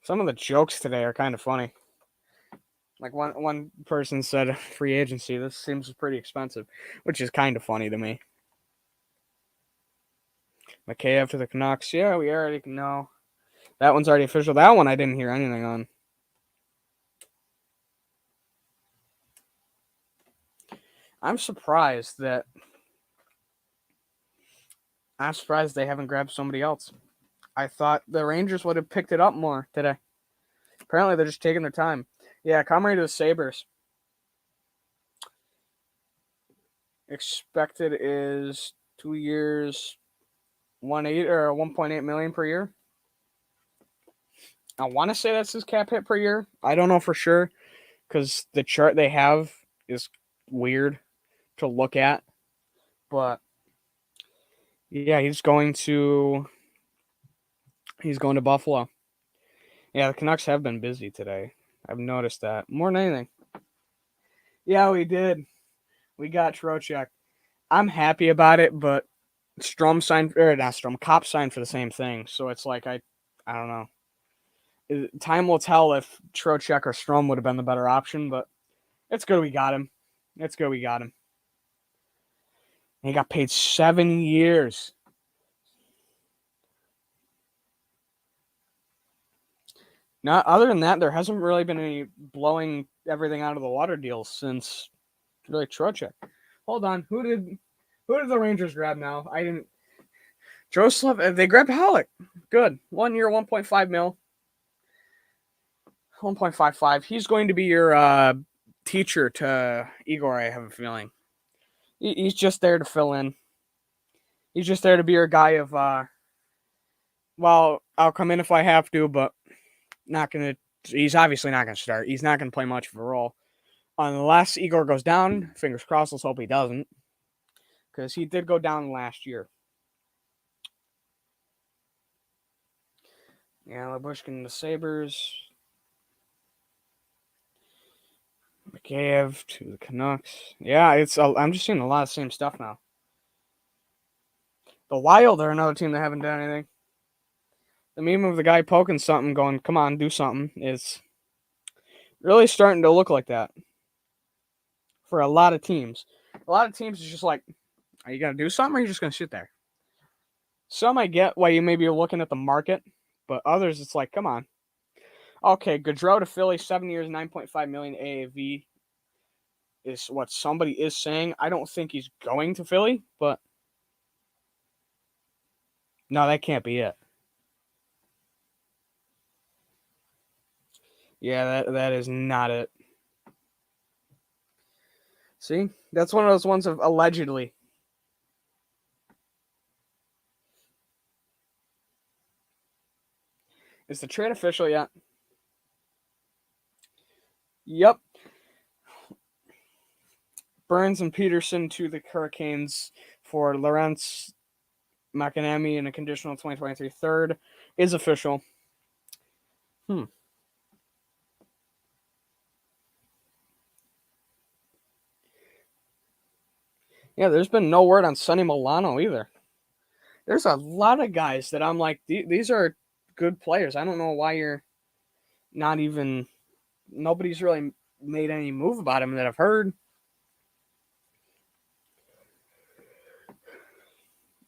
Some of the jokes today are kind of funny. Like one person said, free agency, this seems pretty expensive, which is kind of funny to me. Mikheyev to the Canucks. Yeah, we already know. That one's already official. That one I didn't hear anything on. I'm surprised they haven't grabbed somebody else. I thought the Rangers would have picked it up more today. Apparently, they're just taking their time. Yeah, Comrie to the Sabres. Expected is 2 years, 1.8 million per year. I want to say that's his cap hit per year. I don't know for sure because the chart they have is weird to look at. But yeah, he's going to Buffalo. Yeah, the Canucks have been busy today. I've noticed that more than anything. Yeah, we did. We got Trocheck. I'm happy about it, but Copp signed for the same thing. So it's like I don't know. Time will tell if Trocheck or Strome would have been the better option, but it's good we got him. He got paid 7 years. Now, other than that, there hasn't really been any blowing everything out of the water deals since really Trocheck. Hold on, who did the Rangers grab now? I didn't. Joseph, they grabbed Halleck. Good. 1 year, 1.5 mil. 1.55. He's going to be your teacher to Igor, I have a feeling. He's just there to fill in. He's just there to be your guy of, well, I'll come in if I have to, but he's obviously not going to start. He's not going to play much of a role. Unless Igor goes down, fingers crossed, let's hope he doesn't. Because he did go down last year. Yeah, Labushkin, the Sabres. Mikheyev to the Canucks. Yeah, I'm just seeing a lot of the same stuff now. The Wild are another team that haven't done anything. The meme of the guy poking something, going, "Come on, do something," is really starting to look like that for a lot of teams. A lot of teams is just like, are you going to do something or are you just going to sit there? Some I get why you may be looking at the market, but others it's like, come on. Okay, Gaudreau to Philly, 7 years, 9.5 million AAV is what somebody is saying. I don't think he's going to Philly, but no, that can't be it. Yeah, that is not it. See? That's one of those ones of allegedly. Is the trade official yet? Yep. Burns and Peterson to the Hurricanes for Lawrence McAnamy in a conditional 2023 third is official. Yeah, there's been no word on Sonny Milano either. There's a lot of guys that I'm like, these are good players. I don't know why you're not even nobody's really made any move about him that I've heard.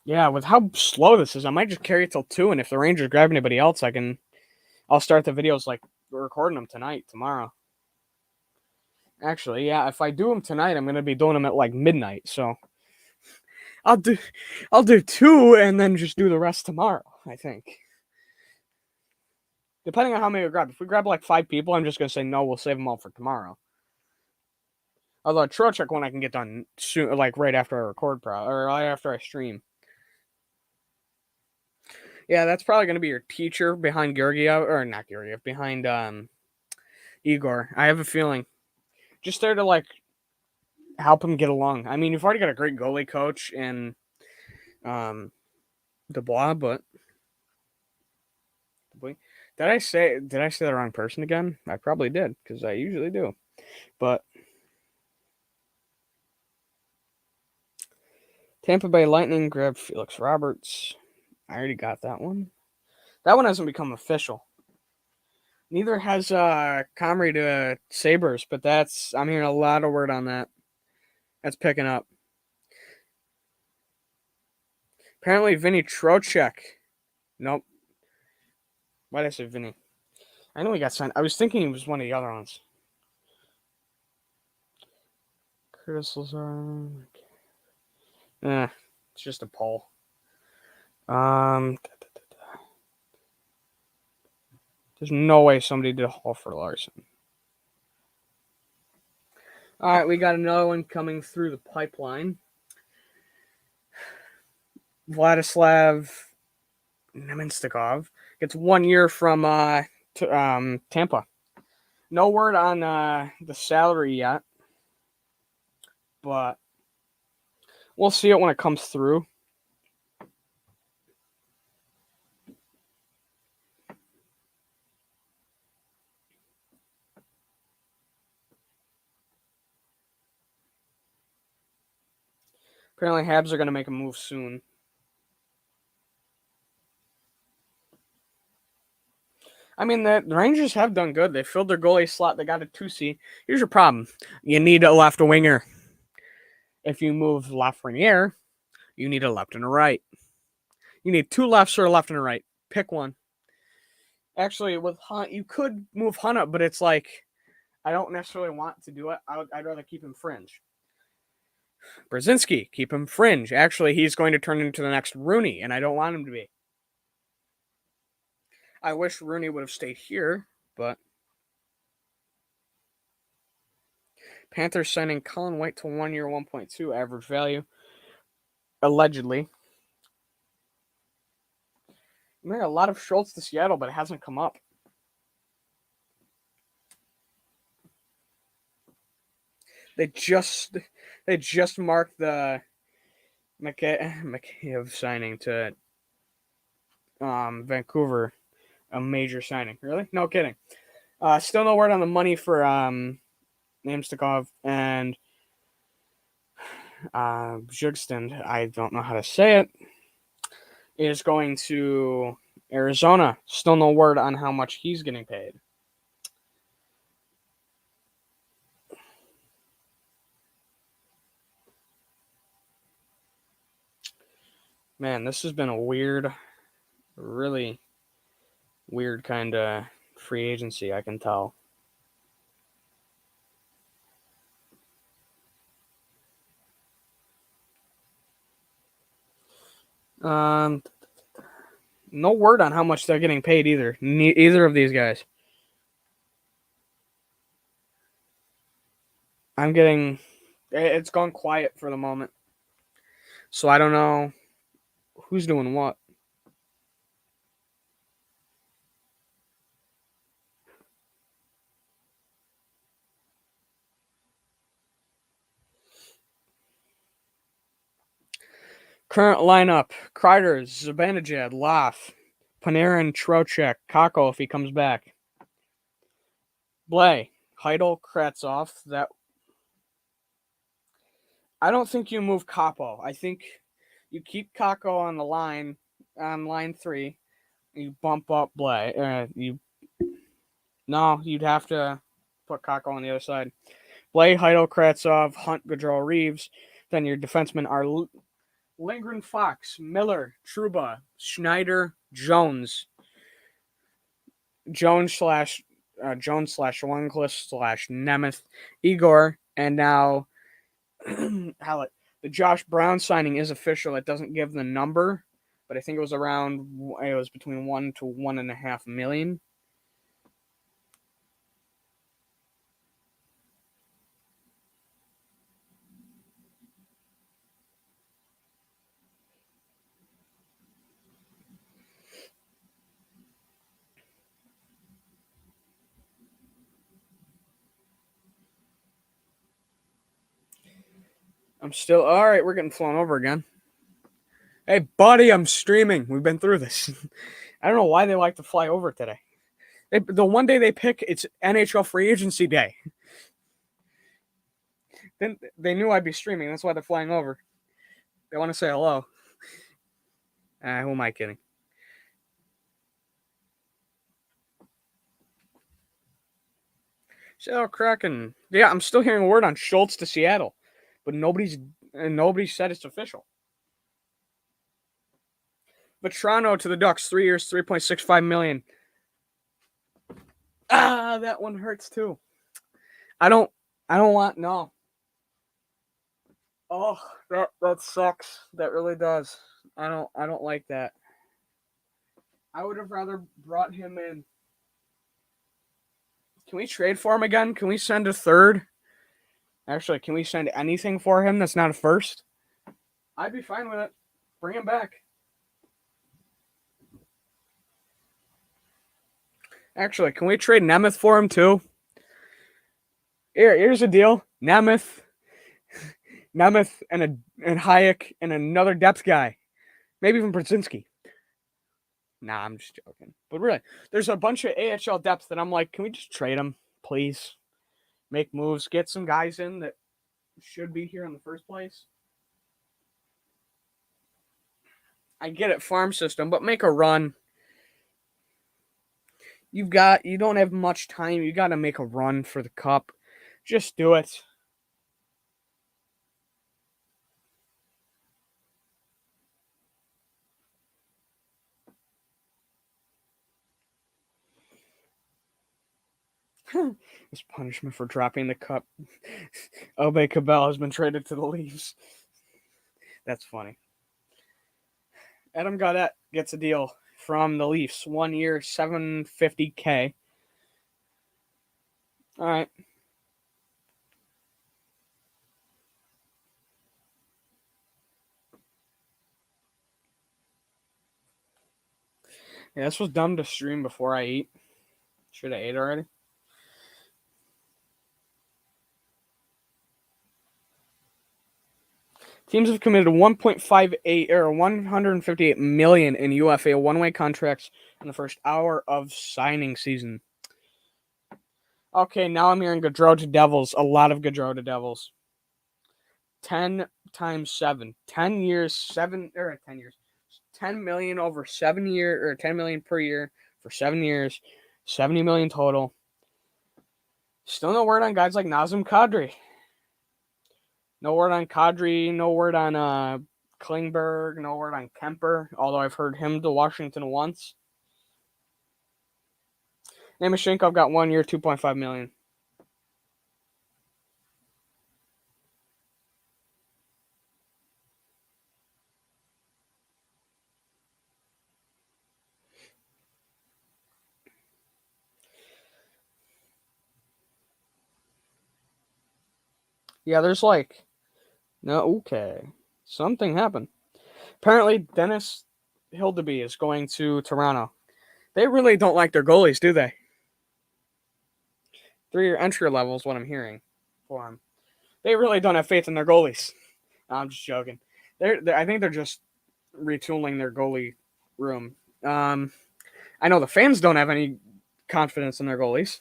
Yeah, with how slow this is, I might just carry it till 2, and if the Rangers grab anybody else, I'll start the videos like recording them tomorrow. Actually, yeah, if I do them tonight, I'm gonna be doing them at like midnight. So I'll do 2 and then just do the rest tomorrow. I think, depending on how many we grab. If we grab like 5 people, I'm just gonna say no. We'll save them all for tomorrow. Although a Trocheck one I can get done soon, like right after I record, or right after I stream. Yeah, that's probably gonna be your teacher behind Georgiev, or not Georgiev, behind Igor. I have a feeling. Just there to like help him get along. I mean, you've already got a great goalie coach in Dubois, but did I say the wrong person again? I probably did, because I usually do. But Tampa Bay Lightning grabbed Felix Roberts. I already got that one. That one hasn't become official. Neither has Comrie to Sabres, but I'm hearing a lot of word on that. That's picking up. Apparently, Vinny Trocheck. Nope. Why did I say Vinny? I know he got signed. I was thinking he was one of the other ones. Curtis Lazar. It's just a poll. There's no way somebody did a haul for Larson. All right, we got another one coming through the pipeline. Vladislav Nemenstikov gets 1 year from Tampa. No word on the salary yet, but we'll see it when it comes through. Apparently, Habs are going to make a move soon. I mean, the Rangers have done good. They filled their goalie slot. They got a 2C. Here's your problem. You need a left winger. If you move Lafreniere, you need a left and a right. You need 2 lefts or a left and a right. Pick one. Actually, with Hunt, you could move Hunt up, but it's like, I don't necessarily want to do it. I'd rather keep him fringe. Brzezinski, keep him fringe. Actually, he's going to turn into the next Rooney, and I don't want him to be. I wish Rooney would have stayed here, but Panthers signing Colin White to 1 year, 1.2 average value. Allegedly. We made a lot of Schultz to Seattle, but it hasn't come up. They just marked the Mikheyev signing to Vancouver a major signing. Really? No kidding. Still no word on the money for Namstikov and Bjugstad. I don't know how to say it. Is going to Arizona. Still no word on how much he's getting paid. Man, this has been a weird, really weird kind of free agency, I can tell. No word on how much they're getting paid either. Either of these guys. It's gone quiet for the moment. So I don't know who's doing what. Current lineup: Kreider, Zibanejad, Loff, Panarin, Trocheck, Kakko if he comes back. Blais, Heidel, Kravtsov. I don't think you move Capo. I think you keep Kakko on the line, on line 3. You bump up Blais. You'd have to. put Kako on the other side. Blay, Heidel, Kratzov, Hunt, Gaudreau, Reeves. Then your defensemen are Lindgren, Fox, Miller, Trouba, Schneider, Jones slash Lundqvist slash Nemeth, Igor, and now Hallett. The Josh Brown signing is official. It doesn't give the number, but I think it was between 1 to 1.5 million. I'm still all right. We're getting flown over again. Hey, buddy, I'm streaming. We've been through this. I don't know why they like to fly over today. The one day they pick, it's NHL Free Agency day. Then they knew I'd be streaming. That's why they're flying over. They want to say hello. Who am I kidding? Seattle Kraken. Yeah, I'm still hearing word on Schultz to Seattle, but nobody said it's official. Vetrano to the Ducks, 3 years, $3.65 million. That one hurts too. I don't want no. Oh, that sucks. That really does. I don't like that. I would have rather brought him in. Can we trade for him again? Can we send a third? Actually, can we send anything for him that's not a first? I'd be fine with it. Bring him back. Actually, can we trade Nemeth for him too? Here's the deal. Nemeth and Hayek and another depth guy. Maybe even Brzezinski. Nah, I'm just joking. But really, there's a bunch of AHL depth that I'm like, can we just trade them, please? Make moves, get some guys in that should be here in the first place. I get it, farm system, but make a run. You don't have much time. You got to make a run for the cup. Just do it. This punishment for dropping the cup. Obey Cabell has been traded to the Leafs. That's funny. Adam Gaudette gets a deal from the Leafs. 1 year, $750K. All right. Yeah, this was dumb to stream before I eat. Should have ate already. Teams have committed 1.58 or 158 million in UFA one-way contracts in the first hour of signing season. Okay, now I'm hearing Gaudreau to Devils. A lot of Gaudreau to Devils. 10 times 7. 10 years, 10 years. 10 million over 7 years, or 10 million per year for 7 years. 70 million total. Still no word on guys like Nazem Kadri. No word on Kadri. No word on Klingberg. No word on Kemper, although I've heard him to Washington once. Nemeshenkov got 1 year, 2.5 million. Yeah, there's like, no, okay. Something happened. Apparently, Dennis Hildeby is going to Toronto. They really don't like their goalies, do they? 3-year entry level is what I'm hearing for them. They really don't have faith in their goalies. I'm just joking. I think they're just retooling their goalie room. I know the fans don't have any confidence in their goalies.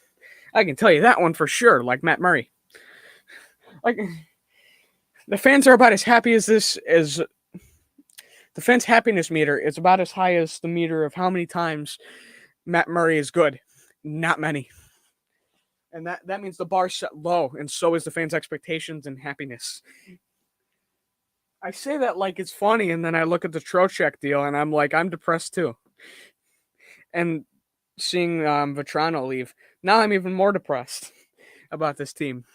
I can tell you that one for sure, like Matt Murray. Like, the fans are about as happy as the fans' happiness meter is about as high as the meter of how many times Matt Murray is good. Not many. And that means the bar's set low, and so is the fans' expectations and happiness. I say that like it's funny, and then I look at the Trocheck deal, and I'm like, I'm depressed too. And seeing Vetrano leave, now I'm even more depressed about this team.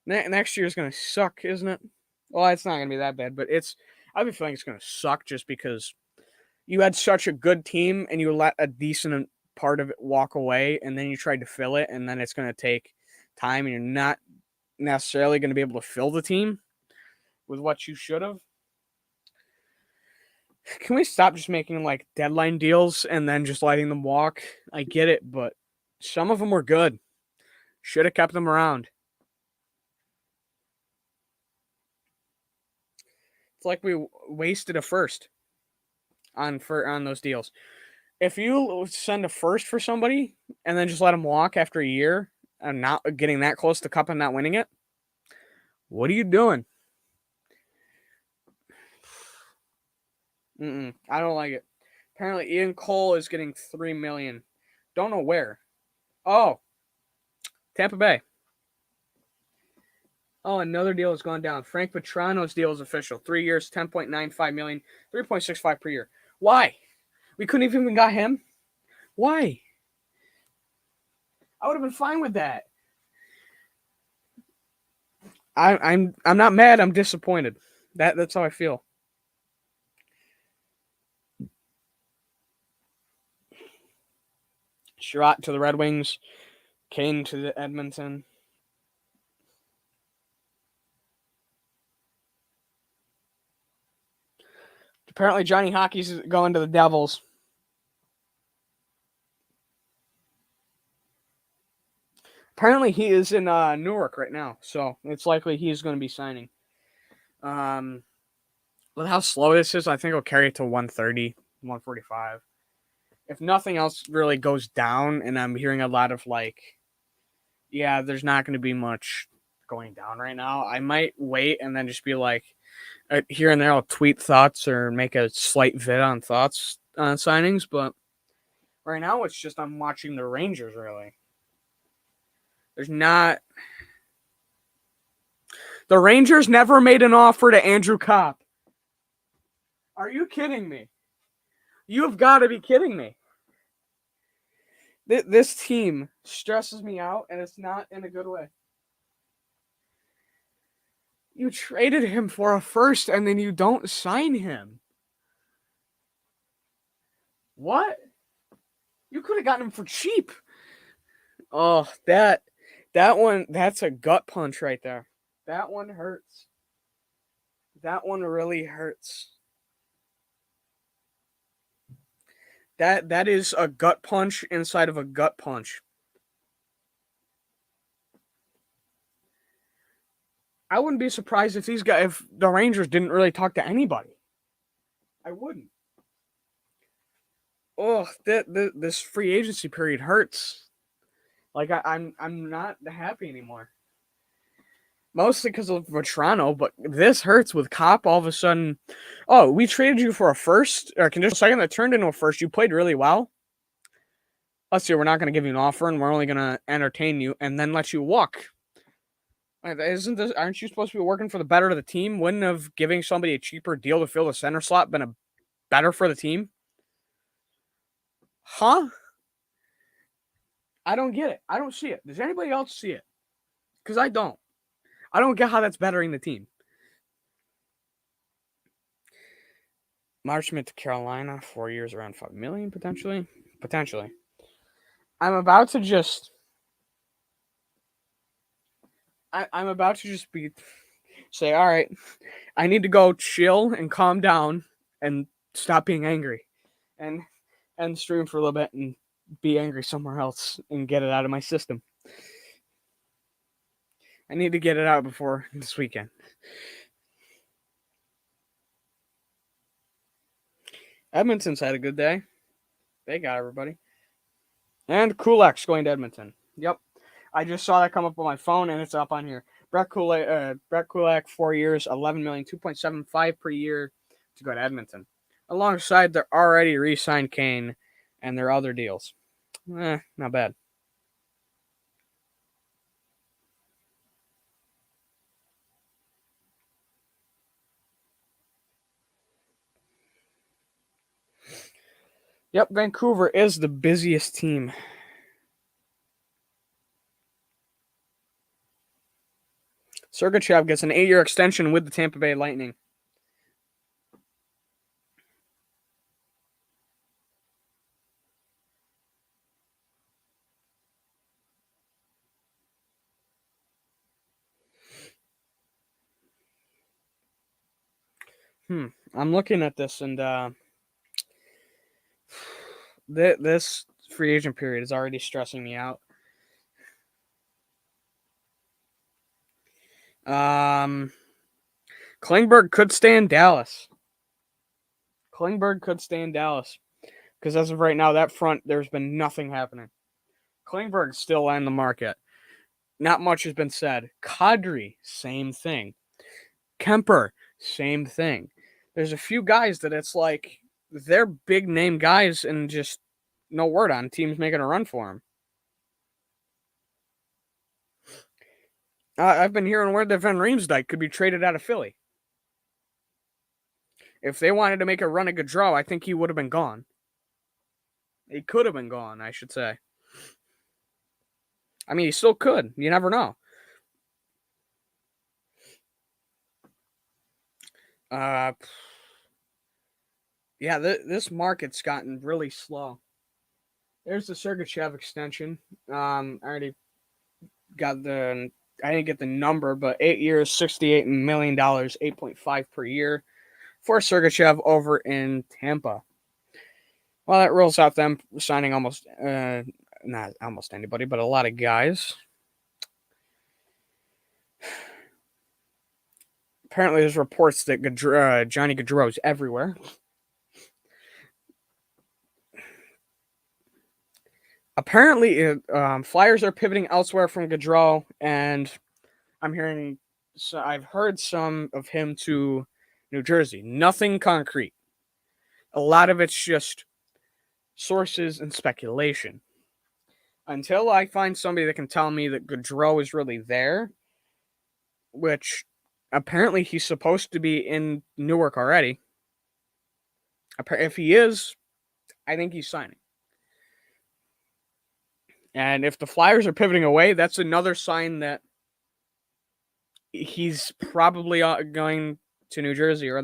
Next year's going to suck, isn't it? Well, it's not going to be that bad, but I have a feeling it's going to suck just because you had such a good team and you let a decent part of it walk away, and then you tried to fill it, and then it's going to take time, and you're not necessarily going to be able to fill the team with what you should have. Can we stop just making like deadline deals and then just letting them walk? I get it, but some of them were good. Should have kept them around. It's like we wasted a first on those deals. If you send a first for somebody and then just let them walk after a year and not getting that close to cup and not winning it, what are you doing? I don't like it. Apparently, Ian Cole is getting $3 million. Don't know where. Oh, Tampa Bay. Oh, another deal has gone down. Frank Vetrano's deal is official. 3 years, $10.95 million, 3.65 per year. Why? We couldn't have even got him. Why? I would have been fine with that. I'm not mad. I'm disappointed. That's how I feel. Sherratt to the Red Wings. Kane to the Edmonton. Apparently, Johnny Hockey's going to the Devils. Apparently, he is in Newark right now, so it's likely he's going to be signing. With how slow this is, I think it'll carry it to 130, 145. If nothing else really goes down, and I'm hearing a lot of there's not going to be much going down right now, I might wait and then just be like, here and there I'll tweet thoughts or make a slight vid on thoughts on signings, but right now it's just I'm watching the Rangers, really. There's not... The Rangers never made an offer to Andrew Kopp. Are you kidding me? You have got to be kidding me. This team stresses me out, and it's not in a good way. You traded him for a first, and then you don't sign him. What? You could have gotten him for cheap. Oh, that one, that's a gut punch right there. That one hurts. That one really hurts. That is a gut punch inside of a gut punch. I wouldn't be surprised if if the Rangers didn't really talk to anybody. I wouldn't. Oh, this free agency period hurts. Like I'm not happy anymore. Mostly because of Vetrano, but this hurts with Kopp all of a sudden. Oh, we traded you for a first or a conditional second that turned into a first. You played really well. Let's see, we're not going to give you an offer, and we're only going to entertain you and then let you walk. Aren't you supposed to be working for the better of the team? Wouldn't have giving somebody a cheaper deal to fill the center slot been better for the team? Huh? I don't get it. I don't see it. Does anybody else see it? Because I don't. I don't get how that's bettering the team. Mark Schmidt to Carolina, 4 years, around $5 million, potentially. I'm about to just say, all right, I need to go chill and calm down and stop being angry, and stream for a little bit and be angry somewhere else and get it out of my system. I need to get it out before this weekend. Edmonton's had a good day. They got everybody. And Kulak's going to Edmonton. Yep. I just saw that come up on my phone, and it's up on here. Brett Kulak, 4 years, $11 million, 2.75 per year to go to Edmonton. Alongside their already re-signed Kane and their other deals. Not bad. Yep, Vancouver is the busiest team. Sergachev gets an 8-year extension with the Tampa Bay Lightning. I'm looking at this, and this free agent period is already stressing me out. Klingberg could stay in Dallas. Because as of right now, that front, there's been nothing happening. Klingberg's still on the market. Not much has been said. Kadri, same thing. Kemper, same thing. There's a few guys that it's like they're big name guys and just no word on teams making a run for them. I've been hearing word that Van Riemsdyk could be traded out of Philly. If they wanted to make a run at Gaudreau, I think he would have been gone. He could have been gone, I should say. I mean, he still could. You never know. Yeah, this market's gotten really slow. There's the Sergachev extension. I already got I didn't get the number, but 8 years, $68 million, 8.5 per year for Sergachev over in Tampa. Well, that rules out them signing not almost anybody, but a lot of guys. Apparently, there's reports that Johnny Gaudreau is everywhere. Apparently, Flyers are pivoting elsewhere from Gaudreau, and I've heard some of him to New Jersey. Nothing concrete. A lot of it's just sources and speculation. Until I find somebody that can tell me that Gaudreau is really there, which apparently he's supposed to be in Newark already. If he is, I think he's signing. And if the Flyers are pivoting away, that's another sign that he's probably going to New Jersey, or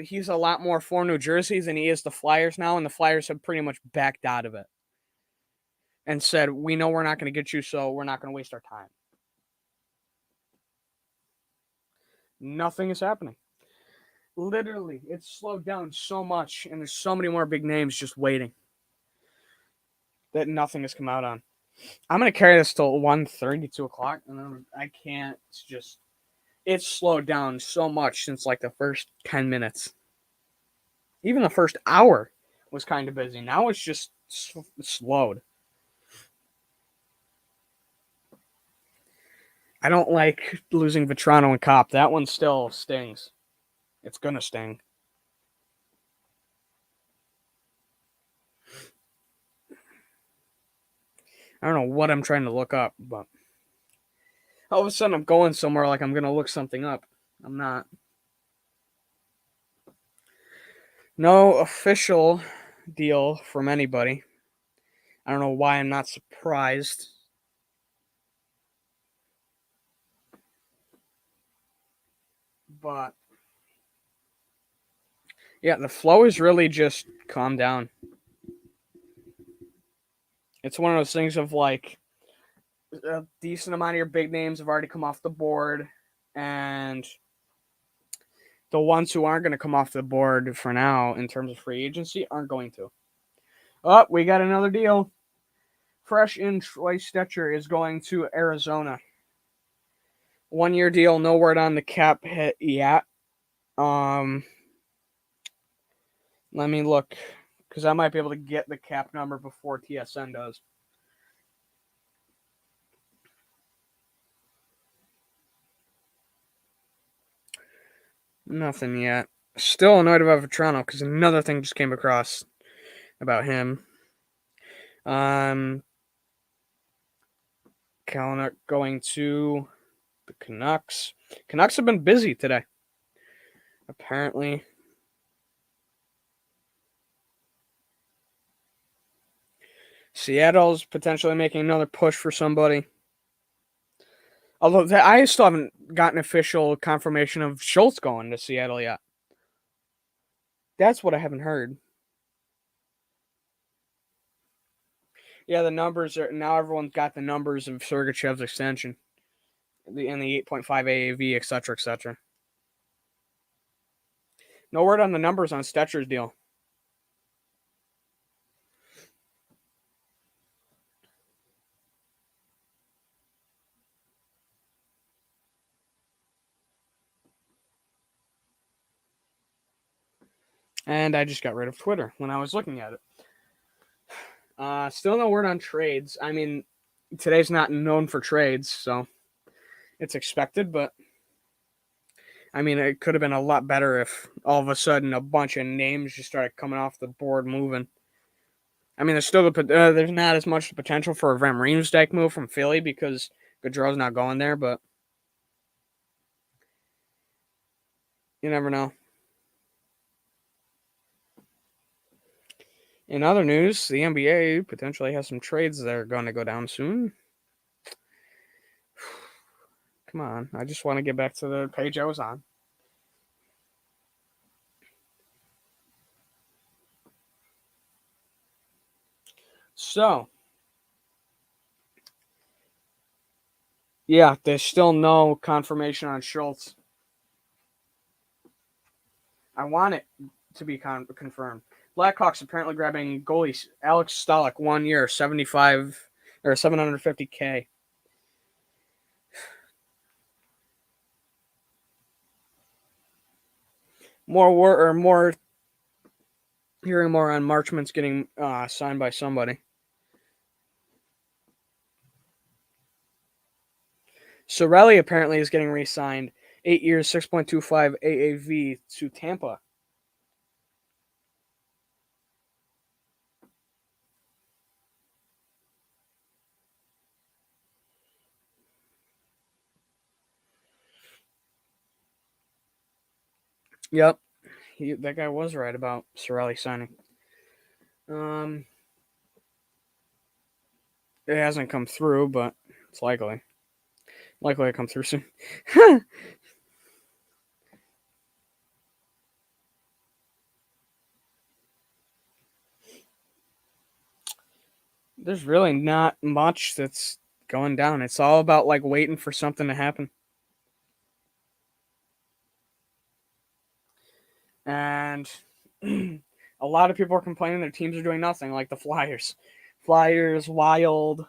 he's a lot more for New Jersey than he is the Flyers now, and the Flyers have pretty much backed out of it and said, we know we're not going to get you, so we're not going to waste our time. Nothing is happening. Literally, it's slowed down so much, and there's so many more big names just waiting that nothing has come out on. I'm going to carry this till 1:30, 2 o'clock, and then I can't. It's slowed down so much since like the first 10 minutes. Even the first hour was kind of busy. Now it's just slowed. I don't like losing Vetrano and Kopp. That one still stings. It's going to sting. I don't know what I'm trying to look up, but all of a sudden I'm going somewhere like I'm going to look something up. I'm not. No official deal from anybody. I don't know why I'm not surprised. But yeah, the flow is really just calmed down. It's one of those things of like a decent amount of your big names have already come off the board, and the ones who aren't going to come off the board for now in terms of free agency aren't going to. Oh, we got another deal. Fresh in Troy Stetcher is going to Arizona. 1-year deal, no word on the cap hit yet. Let me look, because I might be able to get the cap number before TSN does. Nothing yet. Still annoyed about Vetrano because another thing just came across about him. Kalanick going to the Canucks. Canucks have been busy today. Apparently. Seattle's potentially making another push for somebody. Although I still haven't gotten official confirmation of Schultz going to Seattle yet. That's what I haven't heard. Yeah, the numbers are now. Everyone's got the numbers of Sergachev's extension, and the 8.5 AAV, etc., etc. No word on the numbers on Stetcher's deal. And I just got rid of Twitter when I was looking at it. Still no word on trades. I mean, today's not known for trades, so it's expected, but I mean, it could have been a lot better if all of a sudden a bunch of names just started coming off the board moving. I mean, there's not as much potential for a Van Riemsdyk move from Philly because Gaudreau's not going there, but you never know. In other news, the NBA potentially has some trades that are going to go down soon. Come on, I just want to get back to the page I was on. So, yeah, there's still no confirmation on Schultz. I want it to be confirmed. Blackhawks apparently grabbing goalie Alex Stalock 1 year, 75 or 750K. Hearing more on Marchment's getting signed by somebody. Cirelli apparently is getting re-signed, 8 years, 6.25 AAV to Tampa. Yep, that guy was right about Cirelli signing. It hasn't come through, but it's likely. Likely to come through soon. There's really not much that's going down. It's all about like waiting for something to happen. And a lot of people are complaining their teams are doing nothing, like the Flyers. Flyers, Wild.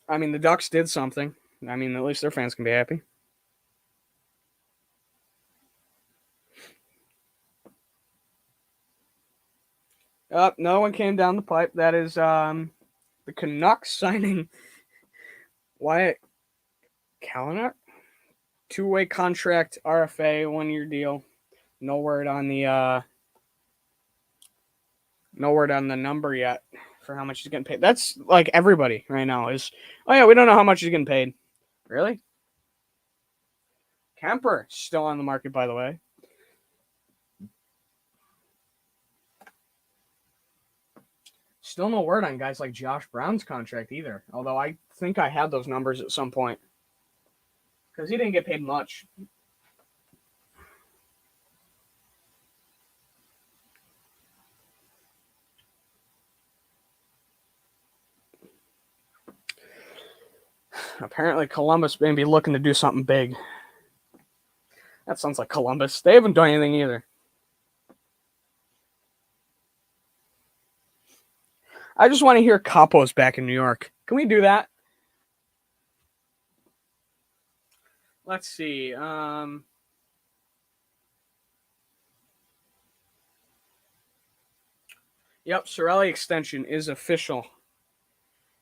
I mean, the Ducks did something. I mean, at least their fans can be happy. No one came down the pipe. That is the Canucks signing Wyatt Kalynuk. 2-way contract, RFA, 1-year deal. No word on the number yet for how much he's getting paid. That's like everybody right now is, oh yeah, we don't know how much he's getting paid. Really? Kemper still on the market, by the way. Still no word on guys like Josh Brown's contract either. Although I think I had those numbers at some point. Because he didn't get paid much. Apparently Columbus may be looking to do something big. That sounds like Columbus. They haven't done anything either. I just want to hear Capo's back in New York. Can we do that? Let's see. Yep, Cirelli extension is official.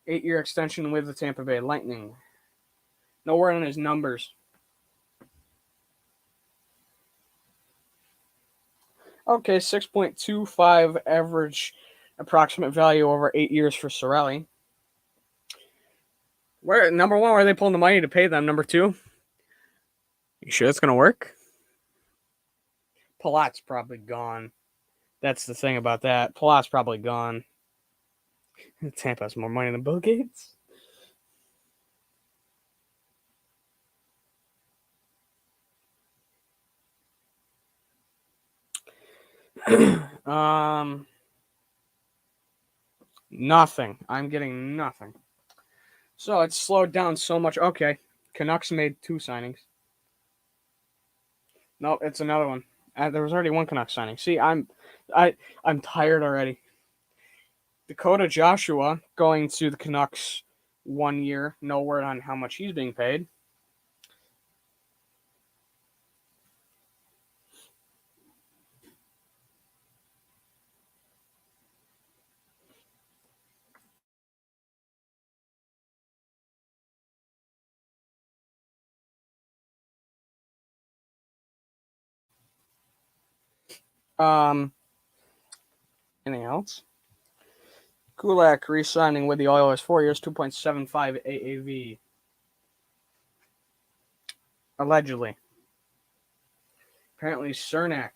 8-year extension with the Tampa Bay Lightning. No word on his numbers. Okay, 6.25 average approximate value over 8 years for Cirelli. Number one, where are they pulling the money to pay them? Number two, you sure it's going to work? Palat's probably gone. That's the thing about that. Palat's probably gone. Tampa has more money than Bill Gates. Nothing. I'm getting nothing. So it's slowed down so much. Okay, Canucks made 2 signings. Nope, it's another one. There was already one Canucks signing. See, I'm tired already. Dakota Joshua going to the Canucks 1 year. No word on how much he's being paid. Anything else? Kulak re-signing with the Oilers 4 years, 2.75 AAV. Allegedly. Apparently, Cernak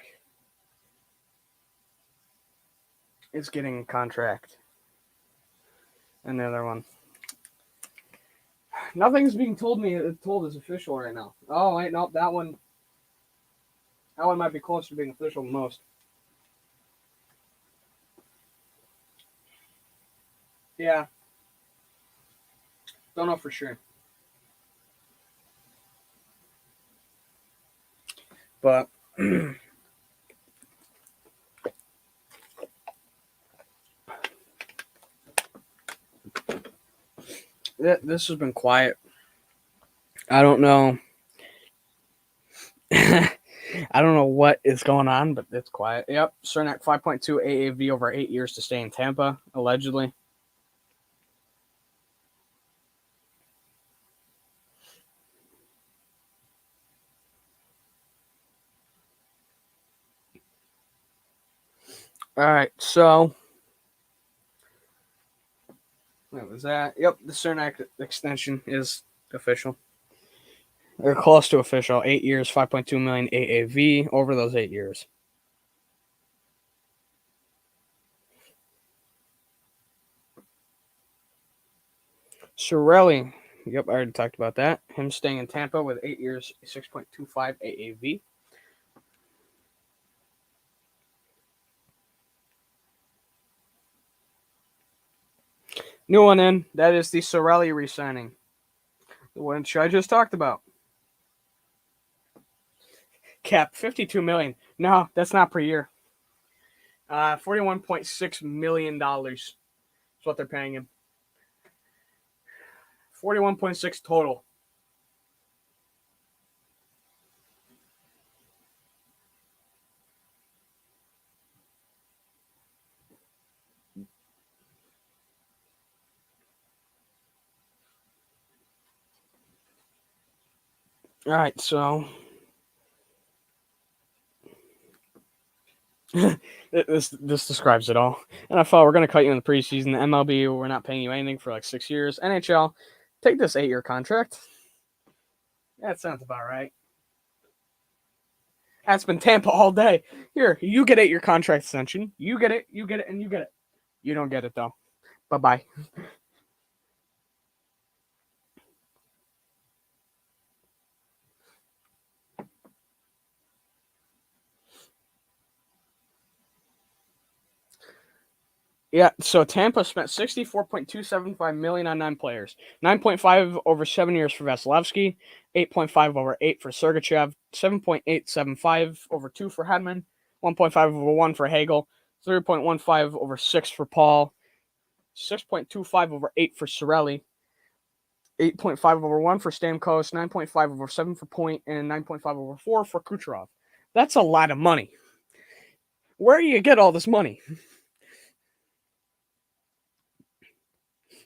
is getting a contract. And the other one. Nothing's being told is official right now. Oh wait, nope, that one might be closer to being official than most. Yeah. Don't know for sure. But this has been quiet. I don't know. I don't know what is going on, but it's quiet. Yep, Cernak 5.2 AAV over 8 years to stay in Tampa, allegedly. All right, so what was that? Yep, the Cernak extension is official. They're close to official. 8 years, 5.2 million AAV over those 8 years. Cirelli, yep, I already talked about that. Him staying in Tampa with 8 years, 6.25 AAV. New one in. That is the Cirelli re-signing, which I just talked about. Cap $52 million. No, that's not per year. $41.6 million is what they're paying him. 41.6 total. All right, so this describes it all. NFL, we're going to cut you in the preseason. The MLB, we're not paying you anything for like 6 years. NHL, take this 8-year contract. That sounds about right. That's been Tampa all day. Here, you get 8-year contract extension. You get it, and you get it. You don't get it, though. Bye-bye. Yeah, so Tampa spent $64.275 million on 9 players. 9.5 over 7 years for Vasilevsky, 8.5 over 8 for Sergachev, 7.875 over 2 for Hedman, 1.5 over 1 for Hagel, 3.15 over 6 for Paul, 6.25 over 8 for Cirelli, 8.5 over 1 for Stamkos, 9.5 over 7 for Point, and 9.5 over 4 for Kucherov. That's a lot of money. Where do you get all this money?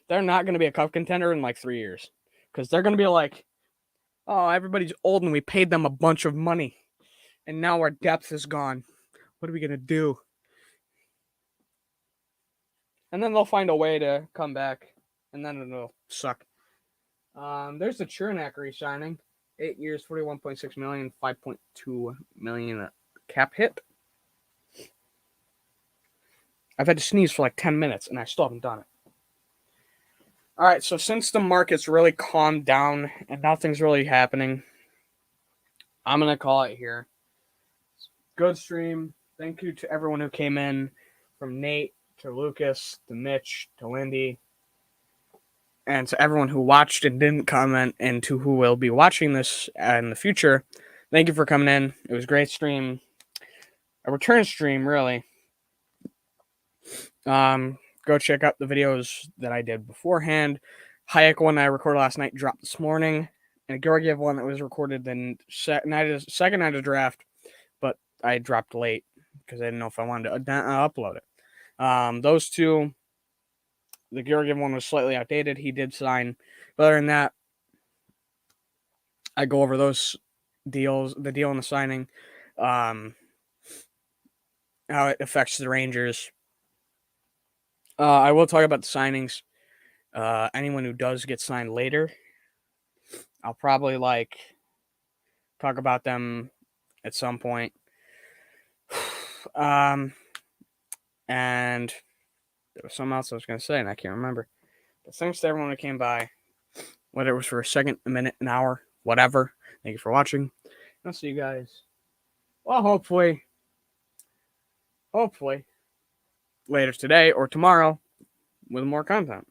They're not going to be a cup contender in like 3 years because they're going to be like, oh, everybody's old and we paid them a bunch of money and now our depth is gone. What are we going to do? And then they'll find a way to come back and then it'll suck. There's the Chernak re-signing. 8 years, 41.6 million, 5.2 million cap hit. I've had to sneeze for like 10 minutes, and I still haven't done it. All right, so since the market's really calmed down and nothing's really happening, I'm going to call it here. Good stream. Thank you to everyone who came in, from Nate to Lucas to Mitch to Lindy, and to everyone who watched and didn't comment, and to who will be watching this in the future. Thank you for coming in. It was a great stream. A return stream, really. Go check out the videos that I did beforehand. Hayek one I recorded last night dropped this morning, and a Georgiev one that was recorded the second night of draft, but I dropped late because I didn't know if I wanted to upload it. Those two, the Georgiev one was slightly outdated. He did sign, but other than that, I go over those deals, the deal and the signing, how it affects the Rangers. I will talk about the signings. Anyone who does get signed later, I'll probably talk about them at some point. And there was something else I was going to say, and I can't remember. But thanks to everyone who came by, whether it was for a second, a minute, an hour, whatever. Thank you for watching. I'll see you guys. Well, hopefully later today or tomorrow with more content.